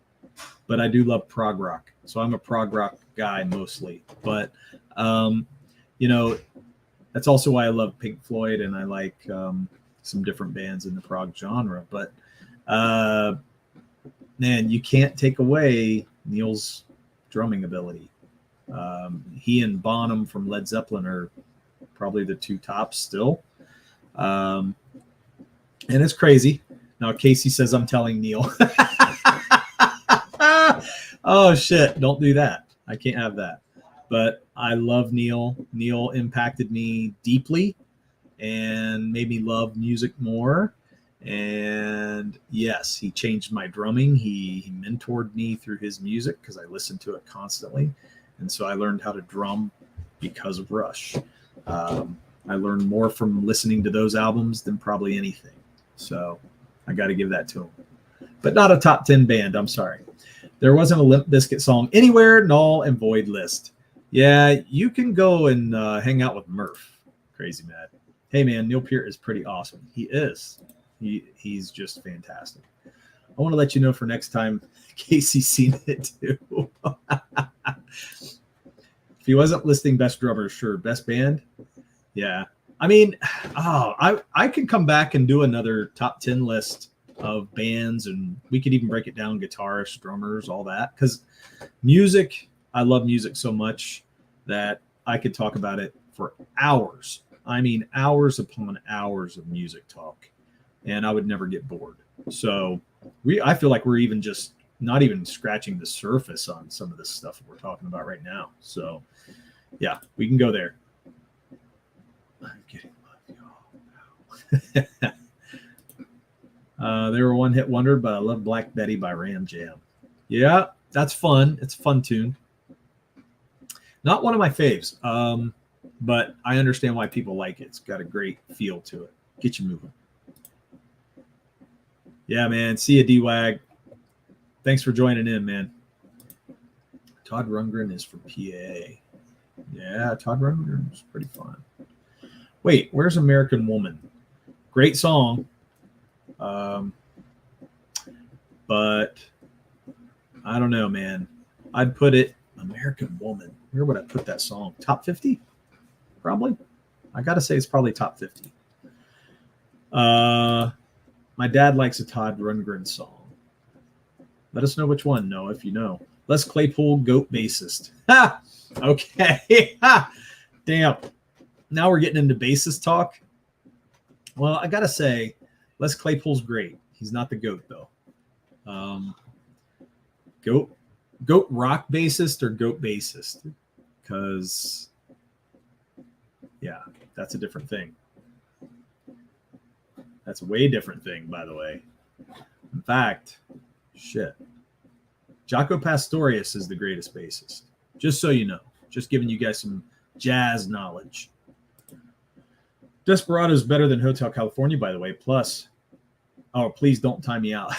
But I do love prog rock. So I'm a prog rock guy mostly. But, you know, that's also why I love Pink Floyd, and I like some different bands in the prog genre. But, man, you can't take away Neil's drumming ability. He and Bonham from Led Zeppelin are probably the two tops still. And it's crazy. Now, Casey says I'm telling Neil. Oh, shit. Don't do that. I can't have that. But I love Neil. Neil impacted me deeply and made me love music more. And yes, he changed my drumming. He mentored me through his music because I listened to it constantly. And so I learned how to drum because of Rush. I learned more from listening to those albums than probably anything. So I got to give that to him. But not a top 10 band. I'm sorry. There wasn't a Limp Bizkit song anywhere, null and void list. Yeah, you can go and hang out with Murph, Crazy mad. Hey man, Neil Peart is pretty awesome. He is. He's just fantastic. I want to let you know for next time, Casey's seen it too. If he wasn't listing best drummers, sure. Best band? Yeah. I mean, I could come back and do another top 10 list of bands, and we could even break it down, guitarists, drummers, all that. Because music, I love music so much that I could talk about it for hours. I mean, hours upon hours of music talk, and I would never get bored. So I feel like we're even just not even scratching the surface on some of this stuff we're talking about right now. So yeah, we can go there. I'm getting they were one hit wonder, but I love Black Betty by Ram Jam. Yeah, that's fun. It's a fun tune. Not one of my faves, but I understand why people like it. It's got a great feel to it. Get you moving. Yeah, man. See you, D-Wag. Thanks for joining in, man. Todd Rundgren is from PA. Yeah, Todd Rundgren is pretty fun. Wait, where's American Woman? Great song. But I don't know, man. I'd put it American Woman. Where would I put that song? Top 50? Probably. I got to say it's probably top 50. My dad likes a Todd Rundgren song. Let us know which one, Noah, if you know. Les Claypool, GOAT bassist. Ha! Okay. Ha! Damn. Now we're getting into bassist talk. Well, I got to say, Les Claypool's great. He's not the GOAT, though. GOAT rock bassist or GOAT bassist? Because, yeah, that's a different thing. That's a way different thing, by the way. In fact, shit. Jaco Pastorius is the greatest bassist. Just so you know. Just giving you guys some jazz knowledge. Desperado is better than Hotel California, by the way. Plus, oh, please don't time me out.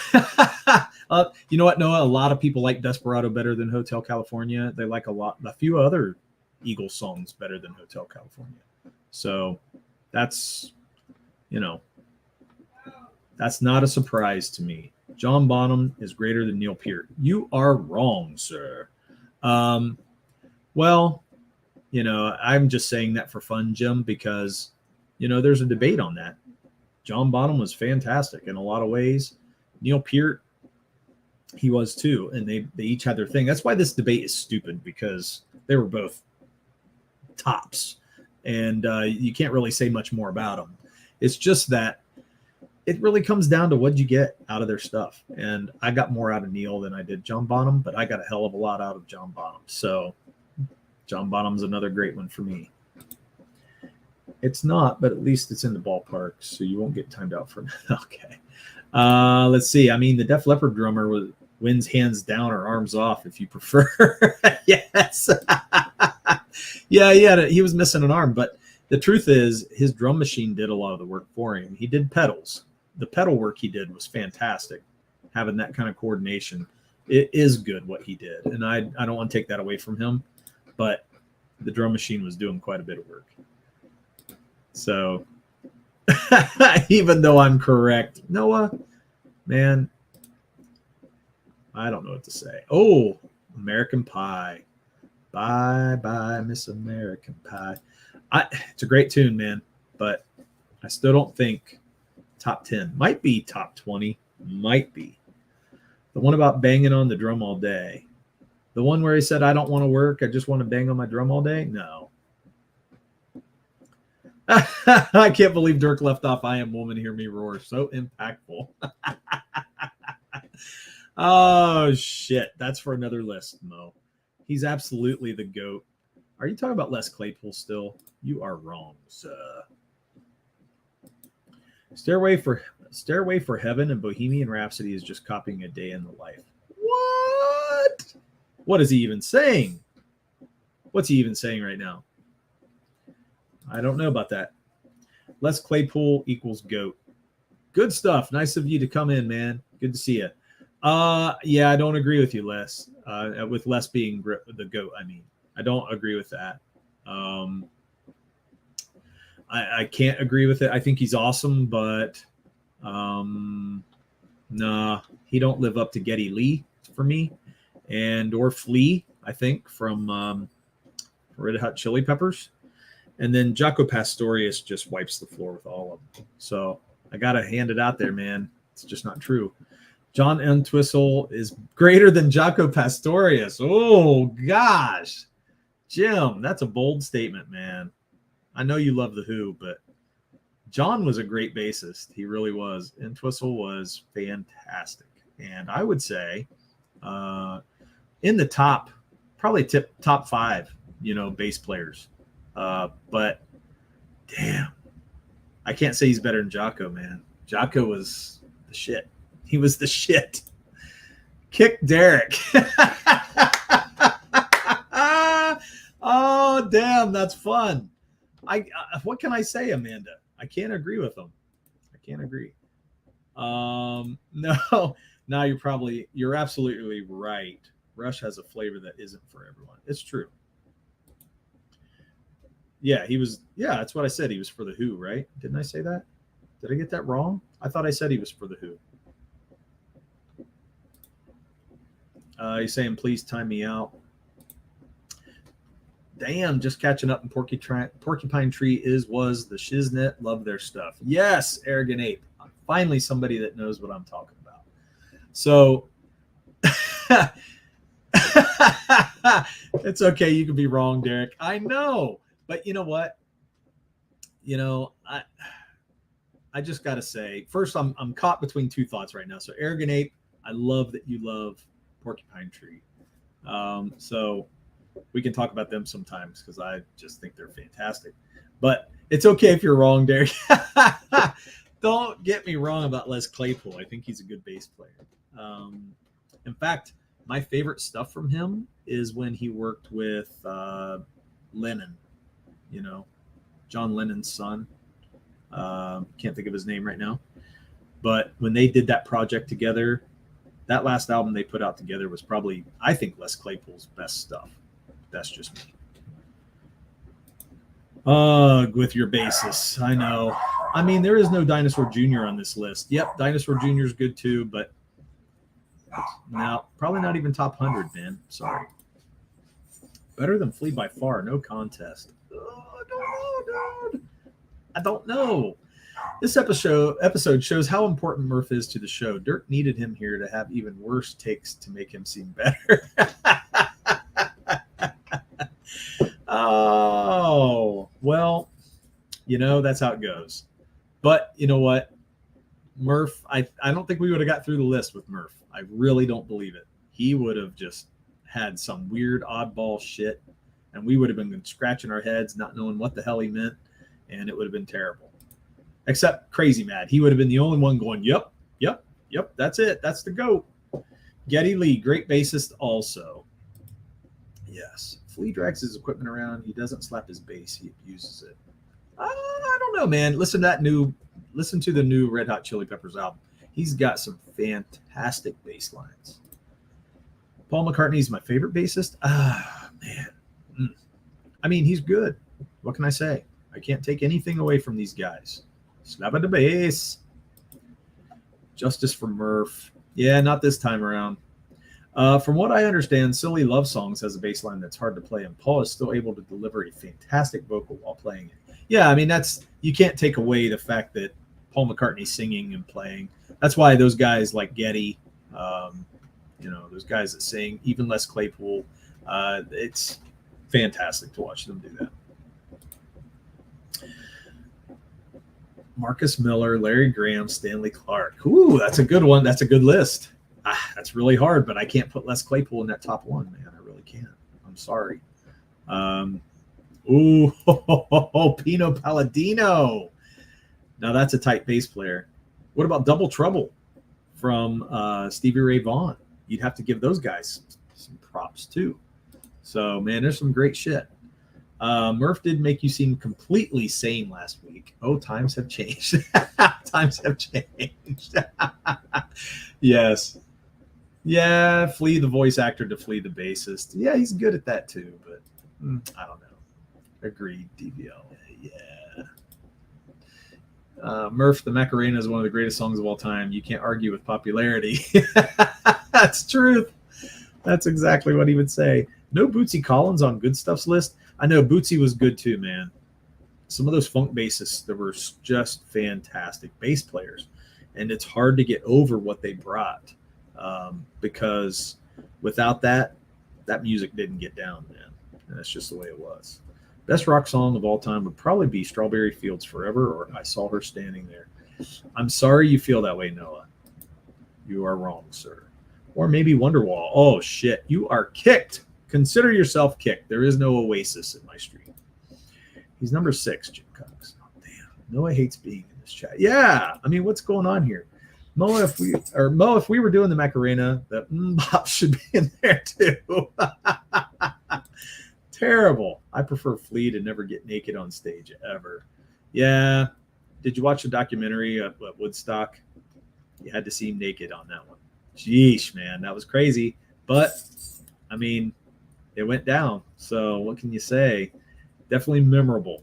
You know what, Noah? A lot of people like Desperado better than Hotel California. They like a few other Eagles songs better than Hotel California. So that's, that's not a surprise to me. John Bonham is greater than Neil Peart. You are wrong, sir. Well, I'm just saying that for fun, Jim, because, there's a debate on that. John Bonham was fantastic in a lot of ways. Neil Peart, he was too. And they each had their thing. That's why this debate is stupid, because they were both tops. And you can't really say much more about them. It's just that it really comes down to what you get out of their stuff. And I got more out of Neil than I did John Bonham, but I got a hell of a lot out of John Bonham. So John Bonham's another great one for me. It's not, but at least it's in the ballpark, so you won't get timed out for that. Okay. Let's see. I mean, the Def Leppard drummer wins hands down or arms off, if you prefer. Yes. Yeah, he was missing an arm, but the truth is his drum machine did a lot of the work for him. He did pedals. The pedal work he did was fantastic. Having that kind of coordination, it is good what he did. And I don't want to take that away from him, but the drum machine was doing quite a bit of work. So even though I'm correct, Noah, man, I don't know what to say. Oh, American Pie. Bye, bye, Miss American Pie. It's a great tune, man, but I still don't think top 10. Might be top 20. Might be. The one about banging on the drum all day. The one where he said, I don't want to work. I just want to bang on my drum all day. No. I can't believe Dirk left off I Am Woman, Hear Me Roar. So impactful. Oh, shit. That's for another list, Mo. He's absolutely the GOAT. Are you talking about Les Claypool still? You are wrong, sir. Stairway for Heaven and Bohemian Rhapsody is just copying A Day in the Life. What? What is he even saying? What's he even saying right now? I don't know about that. Les Claypool equals GOAT. Good stuff. Nice of you to come in, man. Good to see you. Yeah, I don't agree with you, Les. With Les being the GOAT, I mean. I don't agree with that. I can't agree with it. I think he's awesome, but nah, he don't live up to Geddy Lee for me, and or Flea, I think, from Red Hot Chili Peppers. And then Jaco Pastorius just wipes the floor with all of them. So I got to hand it out there, man. It's just not true. John Entwistle is greater than Jaco Pastorius. Oh, gosh. Jim, that's a bold statement, man. I know you love The Who, but John was a great bassist. He really was. Entwistle was fantastic. And I would say in the top, probably top 5, bass players. But damn, I can't say he's better than Jaco, man. Jaco was the shit. He was the shit. Kick Derek. Oh, damn, that's fun. What can I say, Amanda? I can't agree with him. I can't agree. No, you're absolutely right. Rush has a flavor that isn't for everyone. It's true. Yeah, that's what I said. He was for The Who, right? Didn't I say that? Did I get that wrong? I thought I said he was for The Who. He's saying, please time me out. Damn, just catching up in Porcupine Tree was the Shiznit. Love their stuff. Yes, Arrogant Ape. Finally, somebody that knows what I'm talking about. So, it's okay. You can be wrong, Derek. I know. But you know what? I just got to say, first, I'm caught between two thoughts right now. So, Arrogant Ape, I love that you love Porcupine Tree. So we can talk about them sometimes because I just think they're fantastic. But it's okay if you're wrong, Derek. Don't get me wrong about Les Claypool. I think he's a good bass player. In fact, my favorite stuff from him is when he worked with Lennon, John Lennon's son. Can't think of his name right now. But when they did that project together, that last album they put out together was probably, I think, Les Claypool's best stuff. That's just me. With your bassists, I know. I mean, there is no Dinosaur Jr. on this list. Yep, Dinosaur Jr. is good too, but now probably not even top 100, man. Sorry. Better than Flea by far, no contest. I don't know, dude. I don't know. This episode shows how important Murph is to the show. Dirk needed him here to have even worse takes to make him seem better. Oh, well, that's how it goes. But you know what? Murph, I don't think we would have got through the list with Murph. I really don't believe it. He would have just had some weird oddball shit, and we would have been scratching our heads, not knowing what the hell he meant, and it would have been terrible. Except Crazy Mad. He would have been the only one going, yep, that's it. That's the GOAT. Geddy Lee, great bassist also. Yes. Flea drags his equipment around. He doesn't slap his bass. He abuses it. I don't know, man. Listen to the new Red Hot Chili Peppers album. He's got some fantastic bass lines. Paul McCartney's my favorite bassist. Man. I mean, he's good. What can I say? I can't take anything away from these guys. Slap at the bass. Justice for Murph. Yeah, not this time around. From what I understand, Silly Love Songs has a bass line that's hard to play, and Paul is still able to deliver a fantastic vocal while playing it. Yeah, I mean, you can't take away the fact that Paul McCartney's singing and playing. That's why those guys like Geddy, those guys that sing, even Les Claypool, it's fantastic to watch them do that. Marcus Miller, Larry Graham, Stanley Clark. Ooh, that's a good one. That's a good list. That's really hard, but I can't put Les Claypool in that top one, man. I really can't. I'm sorry. Pino Palladino. Now that's a tight bass player. What about Double Trouble from Stevie Ray Vaughan? You'd have to give those guys some props too. So, man, there's some great shit. Murph did make you seem completely sane last week. Oh, times have changed. Times have changed. Yes. Yeah, Flea the voice actor to Flea the bassist. Yeah, he's good at that too, but I don't know. Agreed, DVL. Yeah. Murph, the Macarena is one of the greatest songs of all time. You can't argue with popularity. That's truth. That's exactly what he would say. No Bootsy Collins on Good Stuff's list. I know Bootsy was good too, man. Some of those funk bassists that were just fantastic bass players. And it's hard to get over what they brought because without that, that music didn't get down, man. And that's just the way it was. Best rock song of all time would probably be Strawberry Fields Forever or I Saw Her Standing There. I'm sorry you feel that way, Noah. You are wrong, sir. Or maybe Wonderwall. Oh, shit. You are kicked. Consider yourself kicked. There is no Oasis in my stream. He's number 6, Jim Cox. Oh, damn. Noah hates being in this chat. Yeah. I mean, what's going on here? Mo, if we were doing the Macarena, that bop should be in there too. Terrible. I prefer Flea to never get naked on stage ever. Yeah. Did you watch the documentary at Woodstock? You had to see him naked on that one. Jeesh, man, that was crazy. But I mean, it went down. So what can you say? Definitely memorable.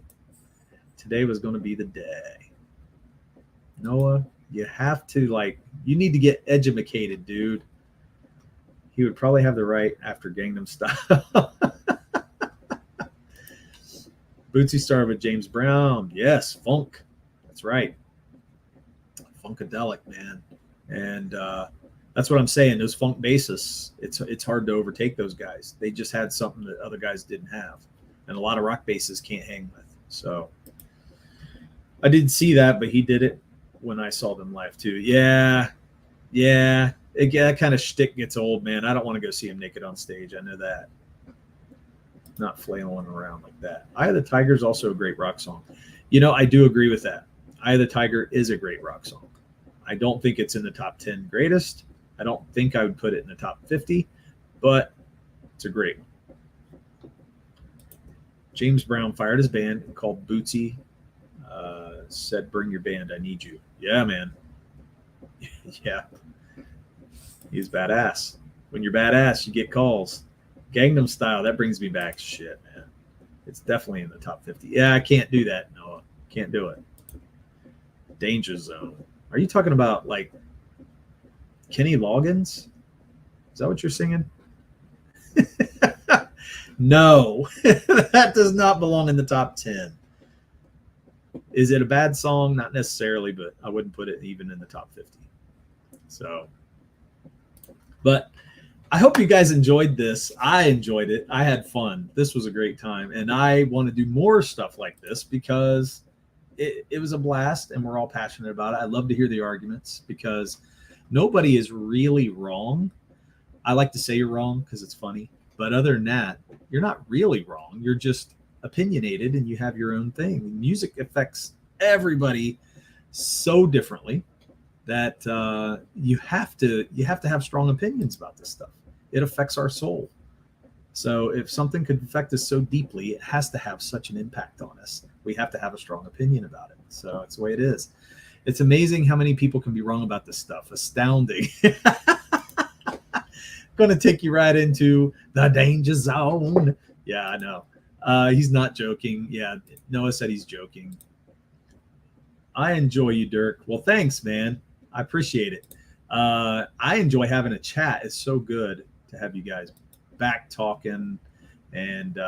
Today was going to be the day. Noah, you have to you need to get educated, dude. He would probably have the right after Gangnam Style. Bootsy started with James Brown. Yes, funk. That's right. Funkadelic, man. And that's what I'm saying. Those funk bassists, it's hard to overtake those guys. They just had something that other guys didn't have. And a lot of rock bassists can't hang with. So I didn't see that, but he did it when I saw them live too. Yeah. That kind of shtick gets old, man. I don't want to go see him naked on stage. I know that. Not flailing around like that. Eye of the Tiger is also a great rock song. I do agree with that. Eye of the Tiger is a great rock song. I don't think it's in the top 10 greatest. I don't think I would put it in the top 50, but it's a great one. James Brown fired his band and called Bootsy, said, "Bring your band, I need you." Yeah, man. Yeah. He's badass. When you're badass, you get calls. Gangnam Style, that brings me back. Shit, man. It's definitely in the top 50. Yeah, I can't do that, Noah. Can't do it. Danger Zone. Are you talking about Kenny Loggins? Is that what you're singing? No, that does not belong in the top 10. Is it a bad song? Not necessarily, but I wouldn't put it even in the top 50. So, but I hope you guys enjoyed this. I enjoyed it. I had fun. This was a great time. And I want to do more stuff like this because it was a blast and we're all passionate about it. I love to hear the arguments because nobody is really wrong. I like to say you're wrong because it's funny. But other than that, you're not really wrong. You're just opinionated and you have your own thing. Music affects everybody so differently that you have to have strong opinions about this stuff. It affects our soul. So if something could affect us so deeply, it has to have such an impact on us. We have to have a strong opinion about it. So it's the way it is. It's amazing how many people can be wrong about this stuff. Astounding. Going to take you right into the danger zone. Yeah, I know. He's not joking. Yeah, Noah said he's joking. I enjoy you, Dirk. Well, thanks, man. I appreciate it. I enjoy having a chat. It's so good to have you guys back talking and,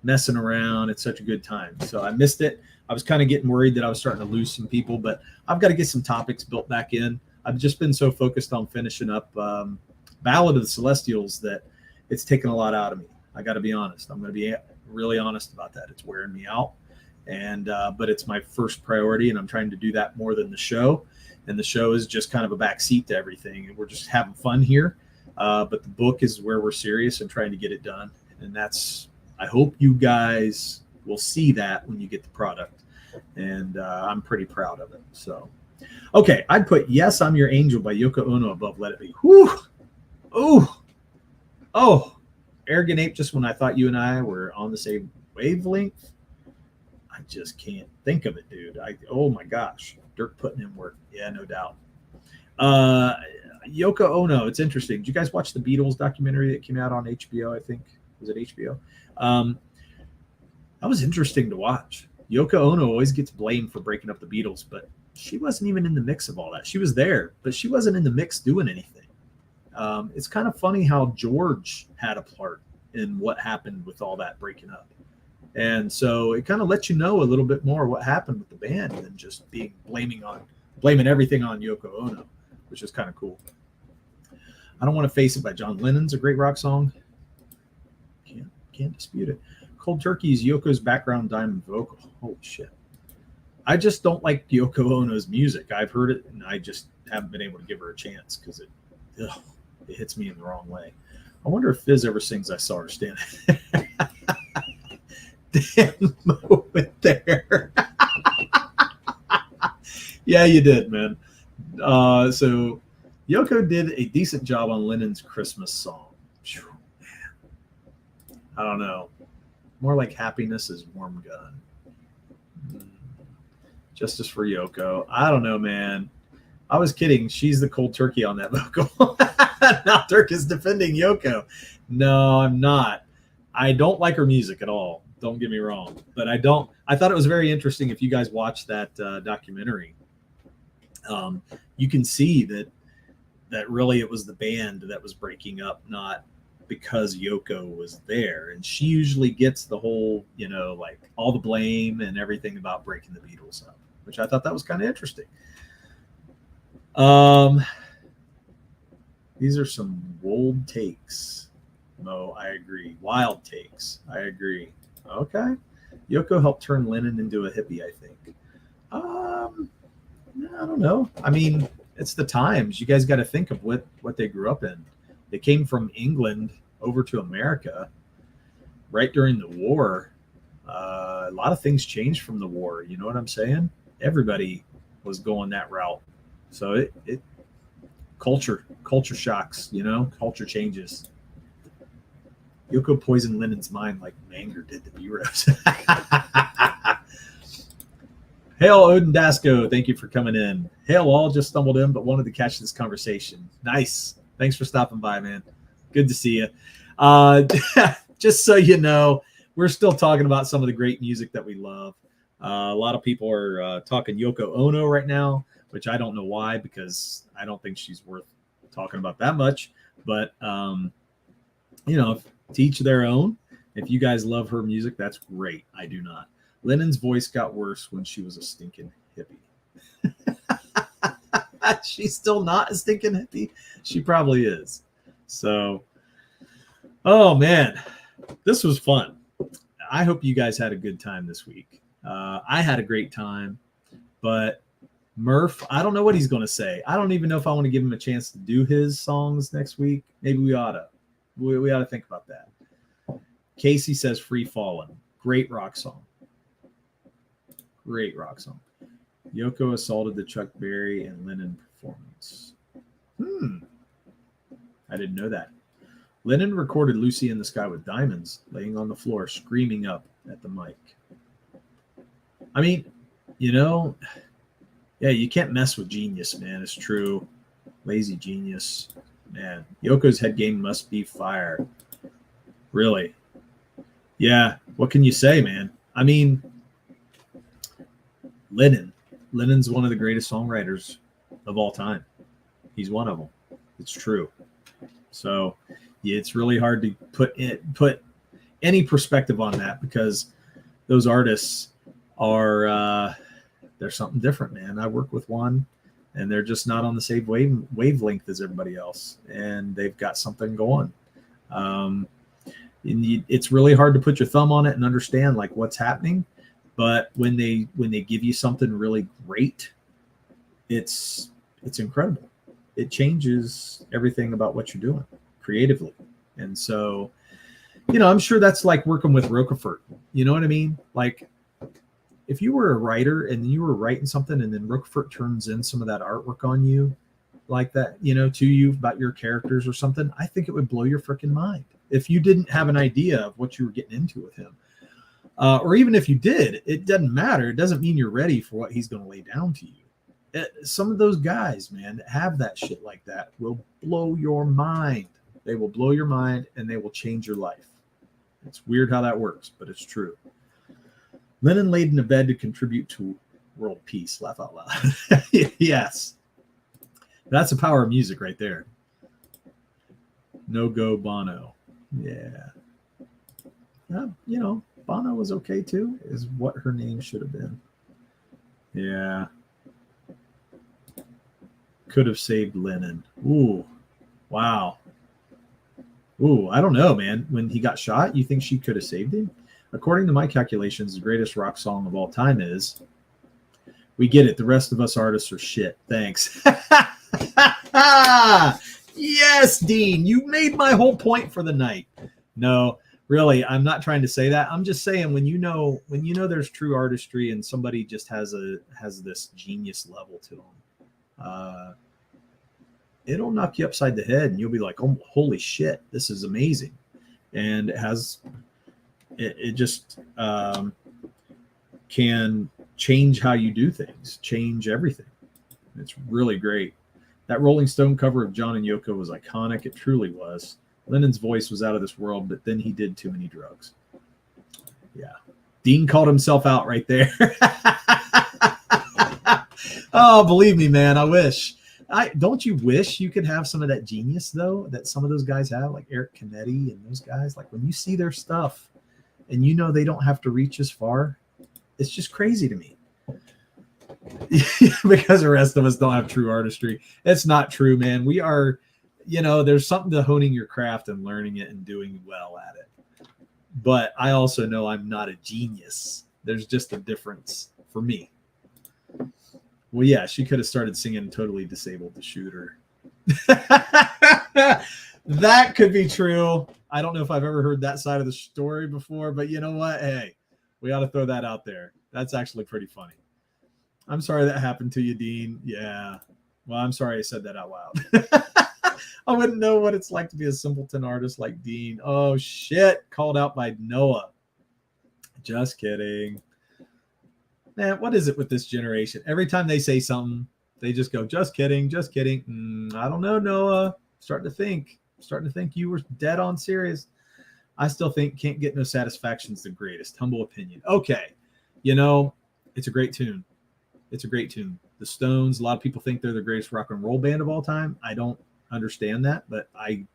messing around. It's such a good time. So I missed it. I was kind of getting worried that I was starting to lose some people, but I've got to get some topics built back in. I've just been so focused on finishing up Ballad of the Celestials that it's taken a lot out of me. I got to be honest. I'm going to be really honest about that. It's wearing me out. And but it's my first priority, and I'm trying to do that more than the show. And the show is just kind of a backseat to everything, and we're just having fun here. But the book is where we're serious and trying to get it done. And I hope you guys will see that when you get the product. And I'm pretty proud of it. So, okay, I'd put Yes, I'm Your Angel by Yoko Ono above Let It Be. Whew. Oh, Arrogant Ape, just when I thought you and I were on the same wavelength. I just can't think of it, dude. Oh my gosh. Dirk putting in work. Yeah, no doubt. Yoko Ono, it's interesting. Did you guys watch the Beatles documentary that came out on HBO, I think? Was it HBO? That was interesting to watch. Yoko Ono always gets blamed for breaking up the Beatles, but she wasn't even in the mix of all that. She was there, but she wasn't in the mix doing anything. It's kind of funny how George had a part in what happened with all that breaking up. And so it kind of lets you know a little bit more what happened with the band than just blaming everything on Yoko Ono, which is kind of cool. I Don't Want to Face It by John Lennon's a great rock song. Can't dispute it. Cold Turkey is Yoko's background diamond vocal. Holy shit. I just don't like Yoko Ono's music. I've heard it, and I just haven't been able to give her a chance because it hits me in the wrong way. I wonder if Fizz ever sings I Saw Her Standing. Damn moment there. Yeah, you did, man. So Yoko did a decent job on Lennon's Christmas song. Whew, man. I don't know. More like Happiness is Warm Gun. Justice for Yoko. I don't know, man. I was kidding. She's the cold turkey on that vocal. Now Dirk is defending Yoko. No, I'm not. I don't like her music at all. Don't get me wrong. But I thought it was very interesting if you guys watch that documentary. You can see that really it was the band that was breaking up, not because Yoko was there. And she usually gets the whole, like all the blame and everything about breaking the Beatles up, which I thought that was kind of interesting. These are some bold takes. No, I agree. Wild takes. I agree. Okay. Yoko helped turn Lennon into a hippie, I think. I don't know. I mean, it's the times. You guys got to think of what they grew up in. They came from England over to America right during the war. A lot of things changed from the war. You know what I'm saying? Everybody was going that route. So it culture shocks, culture changes. Yoko poisoned Lennon's mind like Manger did the B-Rose. Hail Odin Dasco, thank you for coming in. Hail all just stumbled in, but wanted to catch this conversation. Nice. Thanks for stopping by, man. Good to see you. Just so you know, we're still talking about some of the great music that we love. A lot of people are talking Yoko Ono right now, which I don't know why, because I don't think she's worth talking about that much. But, to each their own. If you guys love her music, that's great. I do not. Lennon's voice got worse when she was a stinking hippie. She's still not a stinking hippie. She probably is. So, oh man, this was fun. I hope you guys had a good time this week. I had a great time, but Murph, I don't know what he's going to say. I don't even know if I want to give him a chance to do his songs next week. Maybe we ought to. We ought to think about that. Casey says Free Fallin'. Great rock song. Great rock song. Yoko assaulted the Chuck Berry and Lennon performance. I didn't know that. Lennon recorded Lucy in the Sky with Diamonds, laying on the floor, screaming up at the mic. I mean, yeah, you can't mess with genius, man. It's true. Lazy genius. Man, Yoko's head game must be fire. Really? Yeah. What can you say, man? I mean, Lennon's one of the greatest songwriters of all time. He's one of them. It's true. So yeah, it's really hard to put any perspective on that, because those artists are they're something different, man. I work with one, and they're just not on the same wavelength as everybody else, and they've got something going. It's really hard to put your thumb on it and understand like what's happening, but when they give you something really great, it's incredible. It changes everything about what you're doing creatively. And so, I'm sure that's like working with Roquefort. You know what I mean? Like, if you were a writer and you were writing something and then Roquefort turns in some of that artwork on you like that, to you about your characters or something, I think it would blow your freaking mind if you didn't have an idea of what you were getting into with him. Or even if you did, it doesn't matter. It doesn't mean you're ready for what he's going to lay down to you. Some of those guys, man, that have that shit like that will blow your mind. They will blow your mind and they will change your life. It's weird how that works, but it's true. Lennon laid in a bed to contribute to world peace. Laugh out loud. Yes. That's the power of music right there. No go Bono. Yeah. Bono was okay too, is what her name should have been. Yeah. Could have saved Lennon. Ooh. Wow. Ooh, I don't know, man. When he got shot, you think she could have saved him? According to my calculations, the greatest rock song of all time is We Get It. The rest of us artists are shit. Thanks. Yes, Dean. You made my whole point for the night. No, really, I'm not trying to say that. I'm just saying when you know there's true artistry and somebody just has this genius level to them, it'll knock you upside the head and you'll be like, oh, holy shit, this is amazing. And it just can change how you do things, change everything. It's really great. That Rolling Stone cover of John and Yoko was iconic. It truly was. Lennon's voice was out of this world, but then he did too many drugs. Yeah. Dean called himself out right there. Oh, believe me, man, I wish. Don't you wish you could have some of that genius, though, that some of those guys have, like Eric Canetti and those guys? Like when you see their stuff and you know they don't have to reach as far, it's just crazy to me. Because the rest of us don't have true artistry. It's not true, man. We are, there's something to honing your craft and learning it and doing well at it. But I also know I'm not a genius. There's just a difference for me. Well, yeah, she could have started singing Totally Disabled to shoot her. That could be true. I don't know if I've ever heard that side of the story before, but you know what? Hey, we ought to throw that out there. That's actually pretty funny. I'm sorry that happened to you, Dean. Yeah. Well, I'm sorry I said that out loud. I wouldn't know what it's like to be a simpleton artist like Dean. Oh, shit. Called out by Noah. Just kidding. Man, what is it with this generation? Every time they say something, they just go, just kidding, just kidding. I don't know, Noah. Starting to think you were dead on serious. I still think Can't Get No Satisfaction's the greatest. Humble opinion. Okay. It's a great tune. It's a great tune. The Stones, a lot of people think they're the greatest rock and roll band of all time. I don't understand that, but I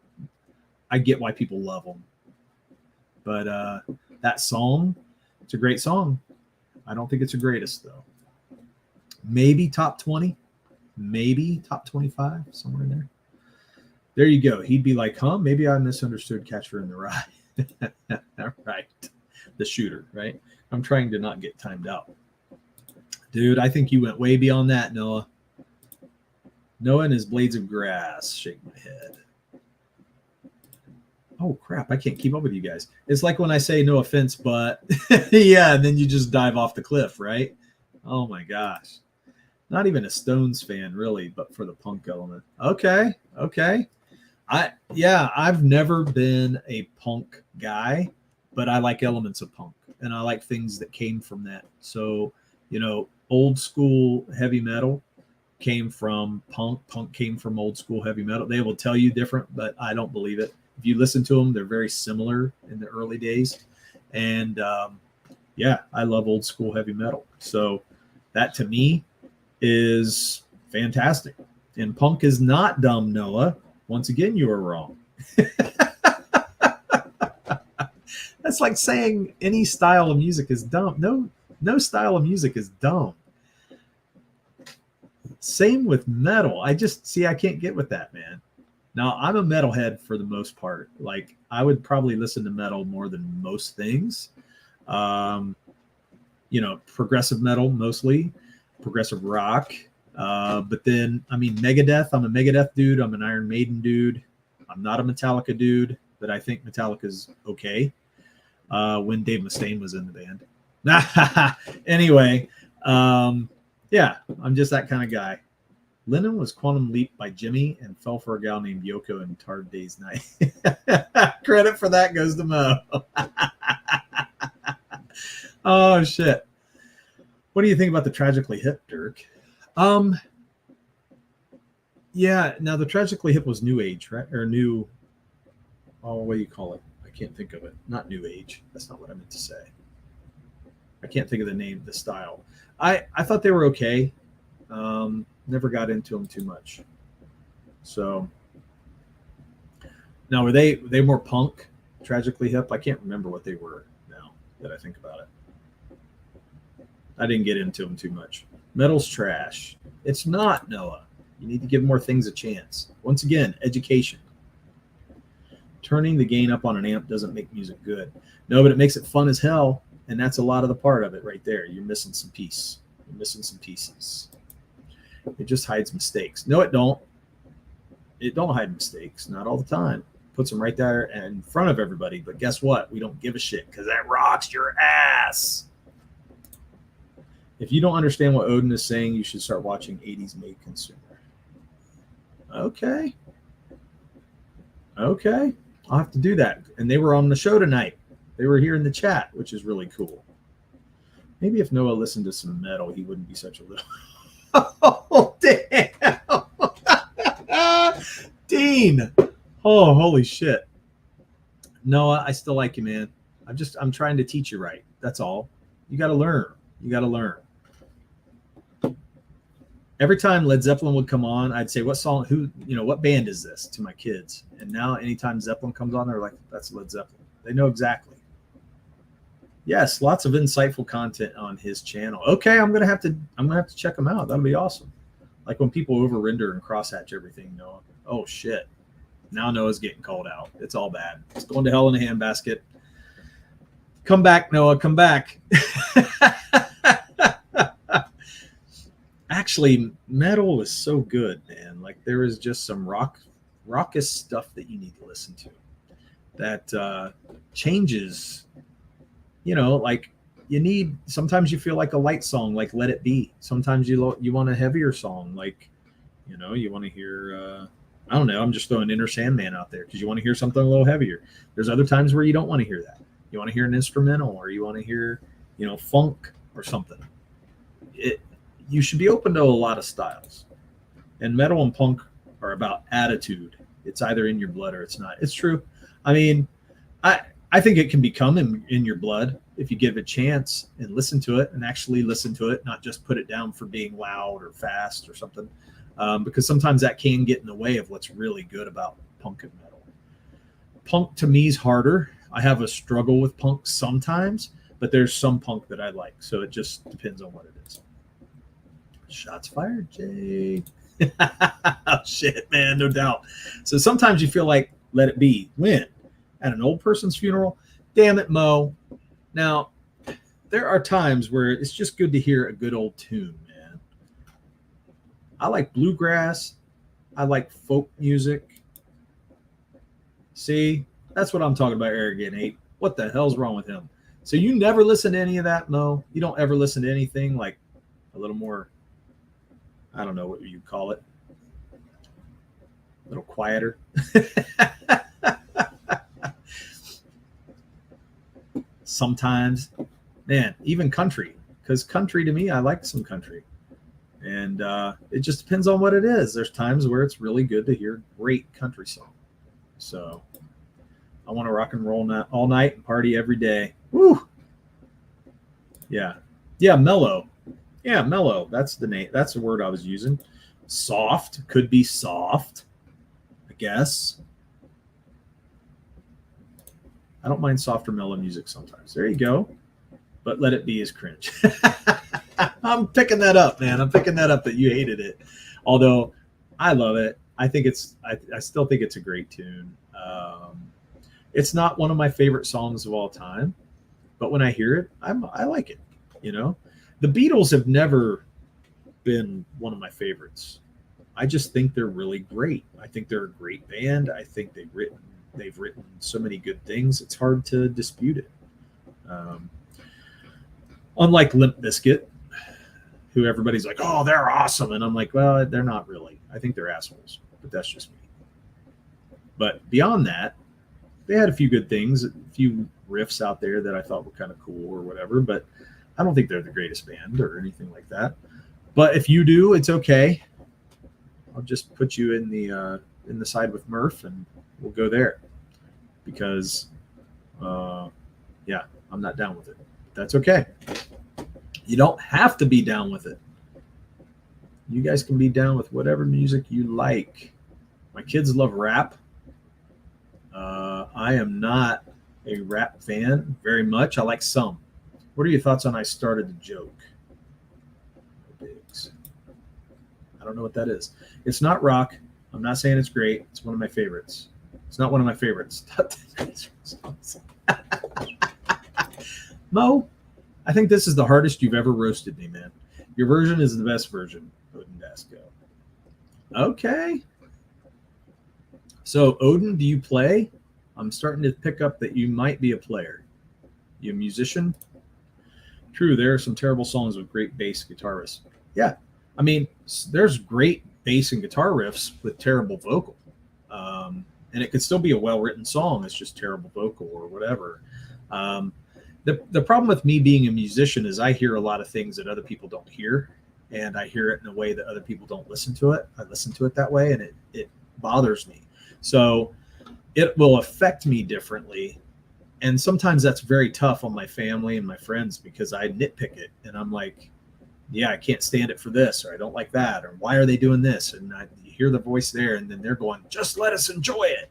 get why people love them. But that song, it's a great song. I don't think it's the greatest, though. Maybe top 20, maybe top 25, somewhere in there. There you go. He'd be like, huh? Maybe I misunderstood Catcher in the Rye. Right. The shooter, right? I'm trying to not get timed out. Dude, I think you went way beyond that, Noah. Noah and his blades of grass. Shake my head. Oh, crap. I can't keep up with you guys. It's like when I say no offense, but yeah, and then you just dive off the cliff, right? Oh, my gosh. Not even a Stones fan, really, but for the punk element. Okay. I've never been a punk guy, but I like elements of punk, and I like things that came from that. So, old school heavy metal came from punk. Punk came from old school heavy metal. They will tell you different, but I don't believe it. If you listen to them, they're very similar in the early days. And I love old school heavy metal. So that to me is fantastic. And punk is not dumb, Noah. Once again, you are wrong. That's like saying any style of music is dumb. No style of music is dumb. Same with metal. I can't get with that, man. Now, I'm a metalhead for the most part. Like, I would probably listen to metal more than most things. Progressive metal mostly, progressive rock. But then, Megadeth. I'm a Megadeth dude. I'm an Iron Maiden dude. I'm not a Metallica dude, but I think Metallica's okay. When Dave Mustaine was in the band. Anyway, I'm just that kind of guy. Lennon was Quantum Leap by Jimmy and fell for a gal named Yoko in Hard Day's Night. Credit for that goes to Mo. Oh, shit. What do you think about the Tragically Hip, Dirk? Yeah, now the Tragically Hip was New Age, right? Or new, what do you call it? I can't think of it. Not New Age. That's not what I meant to say. I can't think of the name, the style. I thought they were okay. Never got into them too much. So now, were they more punk? Tragically Hip? I can't remember what they were now that I think about it. I didn't get into them too much. Metal's trash. It's not, Noah. You need to give more things a chance. Once again, education. Turning the gain up on an amp doesn't make music good. No, but it makes it fun as hell, and that's a lot of the part of it right there. You're missing some piece. You're missing some pieces. It just hides mistakes. No, it don't. It don't hide mistakes. Not all the time. Puts them right there in front of everybody. But guess what? We don't give a shit because that rocks your ass. If you don't understand what Odin is saying, you should start watching 80s Made Consumer. Okay. I'll have to do that. And they were on the show tonight. They were here in the chat, which is really cool. Maybe if Noah listened to some metal, he wouldn't be such a little... Oh, damn. Dean. Oh, holy shit. Noah, I still like you, man. I'm trying to teach you right. That's all. You got to learn. Every time Led Zeppelin would come on, I'd say, what song, what band is this to my kids? And now anytime Zeppelin comes on, they're like, that's Led Zeppelin. They know exactly. Yes, lots of insightful content on his channel. Okay, I'm gonna have to check them out. That'll be awesome. Like when people over-render and crosshatch everything, Noah. Oh shit. Now Noah's getting called out. It's all bad. It's going to hell in a handbasket. Come back, Noah. Come back. Actually, metal is so good, man. Like there is just some raucous stuff that you need to listen to that changes. Like sometimes you feel like a light song, like Let It Be. Sometimes you want a heavier song, like, you want to hear, I don't know, I'm just throwing Inner Sandman out there because you want to hear something a little heavier. There's other times where you don't want to hear that. You want to hear an instrumental, or you want to hear, funk or something. You should be open to a lot of styles. And metal and punk are about attitude. It's either in your blood or it's not. It's true. I mean, I think it can become in your blood if you give it a chance and listen to it and actually listen to it, not just put it down for being loud or fast or something. Because sometimes that can get in the way of what's really good about punk and metal. Punk to me is harder. I have a struggle with punk sometimes, but there's some punk that I like. So it just depends on what it is. Shots fired, Jay. Oh, shit, man, no doubt. So sometimes you feel like Let It Be. When? At an old person's funeral? Damn it, Mo. Now, there are times where it's just good to hear a good old tune, man. I like bluegrass. I like folk music. See, that's what I'm talking about, Arrogant 8. What the hell's wrong with him? So you never listen to any of that, Mo? You don't ever listen to anything like a little more, I don't know what you call it, a little quieter? Sometimes, man, even country, because country to me, I like some country. And it just depends on what it is. There's times where it's really good to hear great country song. So I want to rock and roll all night and party every day. Woo! Yeah. Yeah, mellow. Yeah, mellow. That's the name. That's the word I was using. Soft. Could be soft, I guess. I don't mind softer mellow music sometimes. There you go. But Let It Be is cringe. I'm picking that up, man. I'm picking that up that you hated it. Although I love it. I still think it's a great tune. It's not one of my favorite songs of all time, but when I hear it, I like it. The Beatles have never been one of my favorites. I just think they're really great. I think they're a great band. I think they've written so many good things. It's hard to dispute it. Unlike Limp Bizkit, who everybody's like, oh, they're awesome. And I'm like, well, they're not really. I think they're assholes, but that's just me. But beyond that, they had a few good things, a few riffs out there that I thought were kind of cool or whatever, but I don't think they're the greatest band or anything like that. But if you do, it's okay. I'll just put you in the side with Murph and we'll go there because, I'm not down with it. That's okay. You don't have to be down with it. You guys can be down with whatever music you like. My kids love rap. I am not a rap fan very much. I like some. What are your thoughts on I Started the Joke? Biggs. I don't know what that is. It's not rock. I'm not saying it's great. It's one of my favorites. It's not one of my favorites. Mo, I think this is the hardest you've ever roasted me, man. Your version is the best version, Odin Dasco. Okay. So, Odin, do you play? I'm starting to pick up that you might be a player. You a musician? True, there are some terrible songs with great bass guitar riffs. Yeah. I mean, there's great bass and guitar riffs with terrible vocal. And it could still be a well-written song. It's just terrible vocal or whatever. The problem with me being a musician is I hear a lot of things that other people don't hear, and I hear it in a way that other people don't listen to it. I listen to it that way, and it bothers me. So it will affect me differently. And sometimes that's very tough on my family and my friends because I nitpick it. And I'm like, yeah, I can't stand it for this, or I don't like that, or why are they doing this? And you hear the voice there, and then they're going, just let us enjoy it.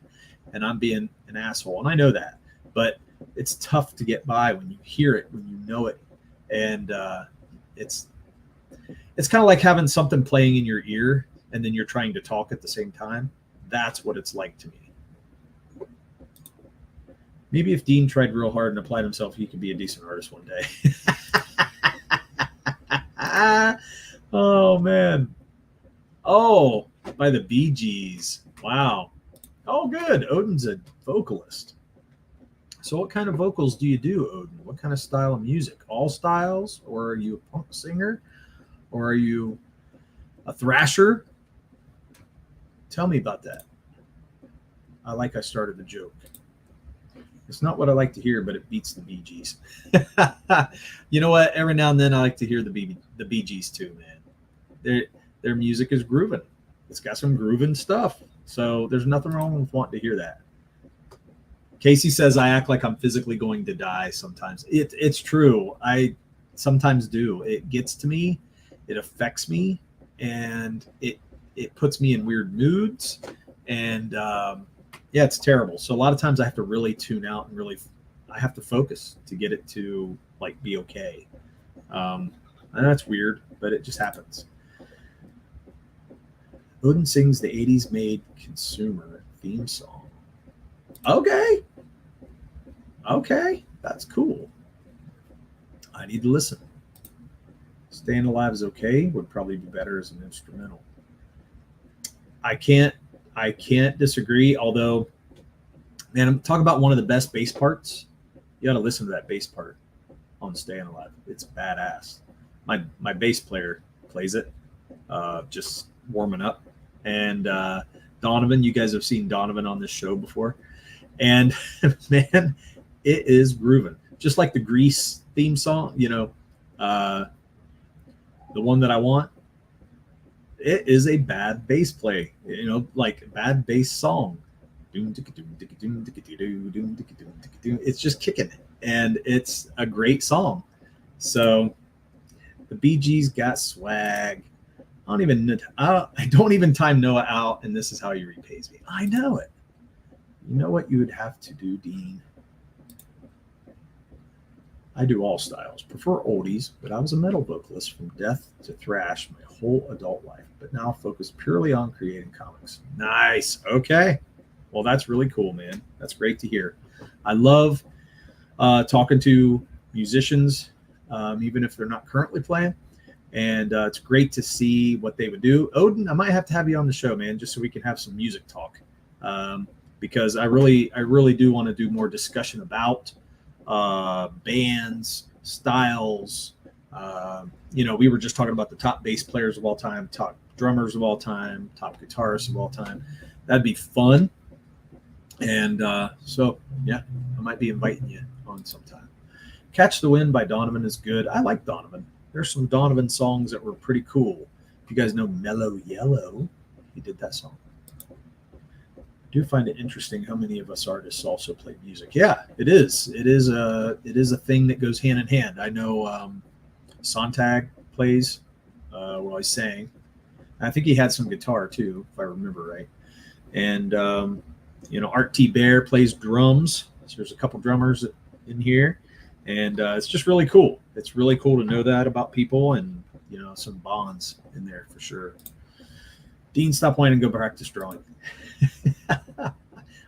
And I'm being an asshole. And I know that. But it's tough to get by when you hear it, when you know it. And it's kind of like having something playing in your ear, and then you're trying to talk at the same time. That's what it's like to me. Maybe if Dean tried real hard and applied himself, he could be a decent artist one day. Oh, man. Oh, by the Bee Gees. Wow. Oh, good. Odin's a vocalist. So what kind of vocals do you do, Odin? What kind of style of music? All styles? Or are you a punk singer? Or are you a thrasher? Tell me about that. I Started the Joke. It's not what I like to hear, but it beats the Bee Gees. You know what? Every now and then I like to hear the Bee Gees too, man. Their music is grooving. It's got some grooving stuff. So there's nothing wrong with wanting to hear that. Casey says I act like I'm physically going to die sometimes. It's true. I sometimes do. It gets to me. It affects me. And it puts me in weird moods. And yeah, it's terrible. So a lot of times I have to really tune out and I have to focus to get it to like be okay. I know it's weird, but it just happens. Odin sings the 80s made consumer theme song. Okay. That's cool. I need to listen. Staying Alive is okay. Would probably be better as an instrumental. I can't disagree, although, man, I'm talking about one of the best bass parts. You got to listen to that bass part on Staying Alive. It's badass. My bass player plays it, just warming up. And Donovan, you guys have seen Donovan on this show before. And, man, it is grooving. Just like the Grease theme song, the one that I want. It is a bad bass play, like a bad bass song. It's just kicking it, and it's a great song. So the Bee Gees got swag. I don't even time Noah out, and this is how he repays me. I know it. You know what you would have to do, Dean? I do all styles, prefer oldies, but I was a metal vocalist from death to thrash my whole adult life, but now focus purely on creating comics. Nice. Okay. Well, that's really cool, man. That's great to hear. I love talking to musicians, even if they're not currently playing. And it's great to see what they would do. Odin, I might have to have you on the show, man, just so we can have some music talk. Because I really do want to do more discussion about bands, styles. We were just talking about the top bass players of all time, top drummers of all time, top guitarists of all time. That'd be fun. And so, yeah, I might be inviting you on sometime. Catch the Wind by Donovan is good. I like Donovan. There's some Donovan songs that were pretty cool. If you guys know Mellow Yellow, he did that song. I do find it interesting how many of us artists also play music. Yeah, it is. It is a thing that goes hand in hand. I know Sontag plays while he's sang. I think he had some guitar too, if I remember right. And Art T. Bear plays drums. So there's a couple drummers in here, and it's just really cool. It's really cool to know that about people, and some bonds in there for sure. Dean, stop whining and go practice drawing.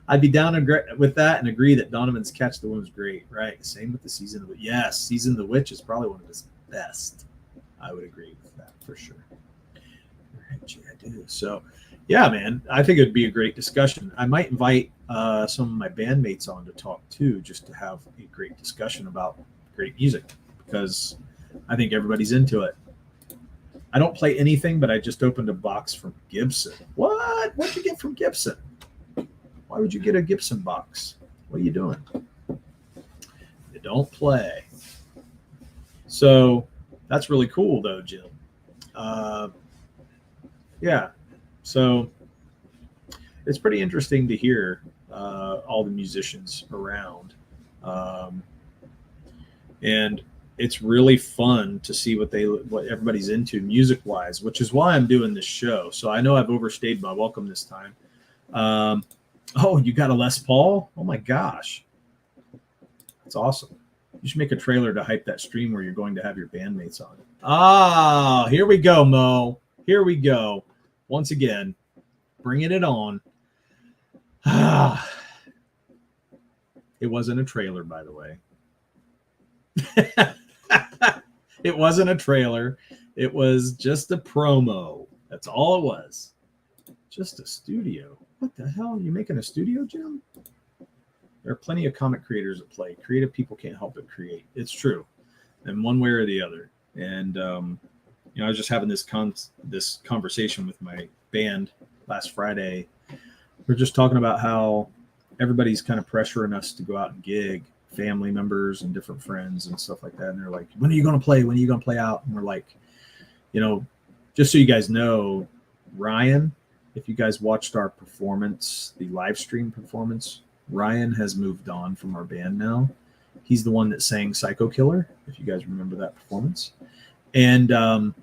I'd be down with that and agree that Donovan's Catch the Wind was great. Right. Same with the Season of the Witch. Yes, Season of the Witch is probably one of his best. I would agree with that for sure. All right, gee, I do. So, yeah, man, I think it'd be a great discussion. I might invite some of my bandmates on to talk too, just to have a great discussion about great music, because I think everybody's into it. I don't play anything, but I just opened a box from Gibson. What? What'd you get from Gibson? Why would you get a Gibson box? What are you doing? You don't play. So that's really cool, though, Jim. Yeah. So it's pretty interesting to hear all the musicians around. And it's really fun to see what everybody's into music-wise, which is why I'm doing this show. So I know I've overstayed my welcome this time. Oh, you got a Les Paul? Oh my gosh. That's awesome. You should make a trailer to hype that stream where you're going to have your bandmates on. Ah, here we go, Mo. Here we go. Once again, bringing it on. Ah. It wasn't a trailer, by the way. It wasn't a trailer. It was just a promo. That's all it was. Just a studio. What the hell? Are you making a studio, Jim? There are plenty of comic creators at play. Creative people can't help but create. It's true. And one way or the other. And, I was just having this conversation with my band last Friday. We're just talking about how everybody's kind of pressuring us to go out and gig, family members and different friends and stuff like that. And they're like, when are you going to play? When are you going to play out? And we're like, just so you guys know, Ryan, if you guys watched our performance, the live stream performance, Ryan has moved on from our band now. He's the one that sang Psycho Killer, if you guys remember that performance. And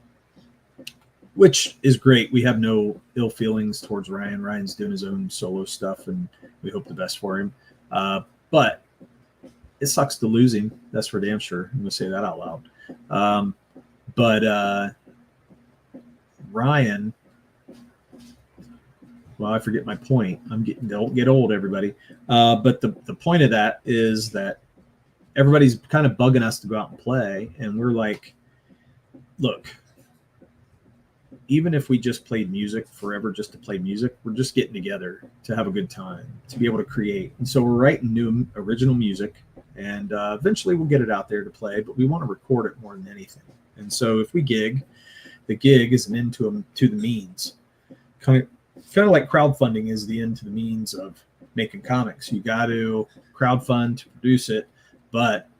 which is great. We have no ill feelings towards Ryan. Ryan's doing his own solo stuff, and we hope the best for him. But it sucks to lose him. That's for damn sure. I'm going to say that out loud. But Ryan, well, I forget my point. Don't get old, everybody. But the point of that is that everybody's kind of bugging us to go out and play. And we're like, look, even if we just played music forever just to play music, we're just getting together to have a good time, to be able to create. And so we're writing new original music, and eventually we'll get it out there to play, but we want to record it more than anything. And so if we gig, the gig is an end to the means. Kind of like crowdfunding is the end to the means of making comics. You got to crowdfund to produce it, but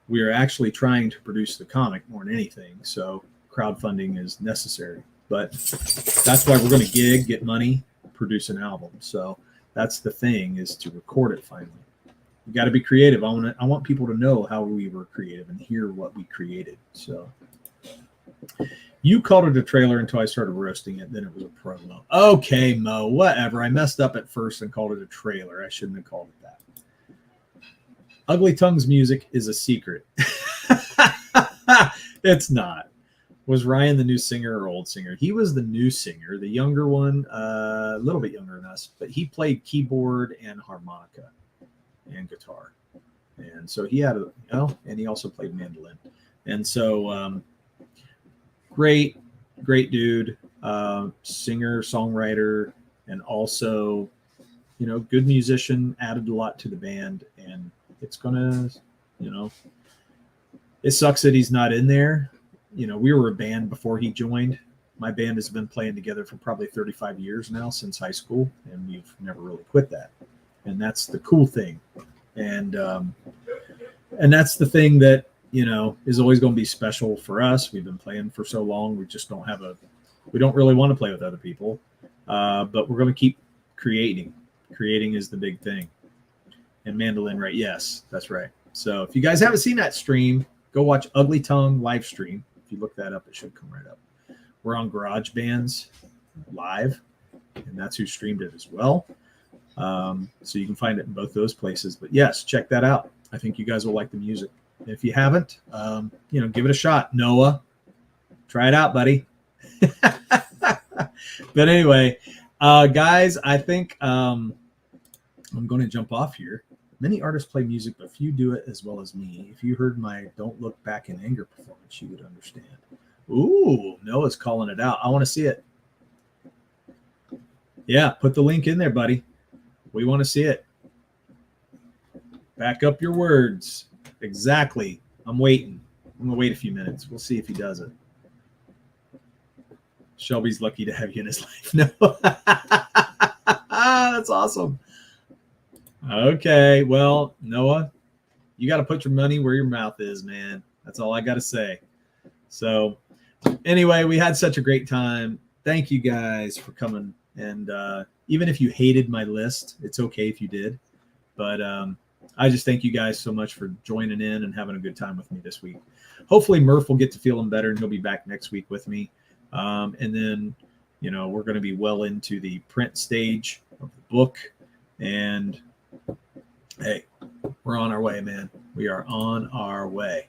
we are actually trying to produce the comic more than anything. So crowdfunding is necessary. But that's why we're going to gig, get money, produce an album. So that's the thing, is to record it finally. You got to be creative. I want people to know how we were creative and hear what we created. So you called it a trailer until I started roasting it. Then it was a promo. Okay, Mo, whatever. I messed up at first and called it a trailer. I shouldn't have called it that. Ugly Tongue's music is a secret. It's not. Was Ryan the new singer or old singer? He was the new singer, the younger one, a little bit younger than us, but he played keyboard and harmonica and guitar. And so he had and he also played mandolin. And so great dude, singer, songwriter, and also, good musician, added a lot to the band. And it's gonna, it sucks that he's not in there. We were a band before he joined. My band has been playing together for probably 35 years now, since high school, and we've never really quit that. And that's the cool thing. And that's the thing that, is always going to be special for us. We've been playing for so long. We just don't we don't really want to play with other people, but we're going to keep creating. Creating is the big thing. And mandolin, right? Yes, that's right. So if you guys haven't seen that stream, go watch Ugly Tongue live stream. you look that up, it should come right up. We're on GarageBand's live, and that's who streamed it as well. So you can find it in both those places. But yes, check that out. I think you guys will like the music. If you haven't, give it a shot. Noah, try it out, buddy. But anyway, guys, I think I'm going to jump off here. Many artists play music, but few do it as well as me. If you heard my Don't Look Back in Anger performance, you would understand. Ooh, Noah's calling it out. I want to see it. Yeah, put the link in there, buddy. We want to see it. Back up your words. Exactly. I'm waiting. I'm going to wait a few minutes. We'll see if he does it. Shelby's lucky to have you in his life. No. That's awesome. Okay. Well, Noah, you got to put your money where your mouth is, man. That's all I got to say. So anyway, we had such a great time. Thank you guys for coming. And even if you hated my list, it's okay if you did. But I just thank you guys so much for joining in and having a good time with me this week. Hopefully Murph will get to feeling better and he'll be back next week with me. And then, we're going to be well into the print stage of the book. And hey, we're on our way, man. We are on our way.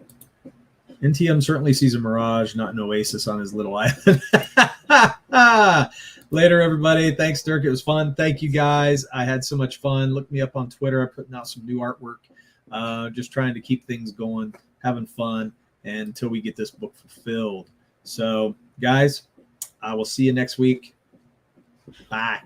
NTM certainly sees a mirage, not an oasis on his little island. Later, everybody. Thanks, Dirk. It was fun. Thank you, guys. I had so much fun. Look me up on Twitter. I'm putting out some new artwork. Just trying to keep things going, having fun, and until we get this book fulfilled. So, guys, I will see you next week. Bye.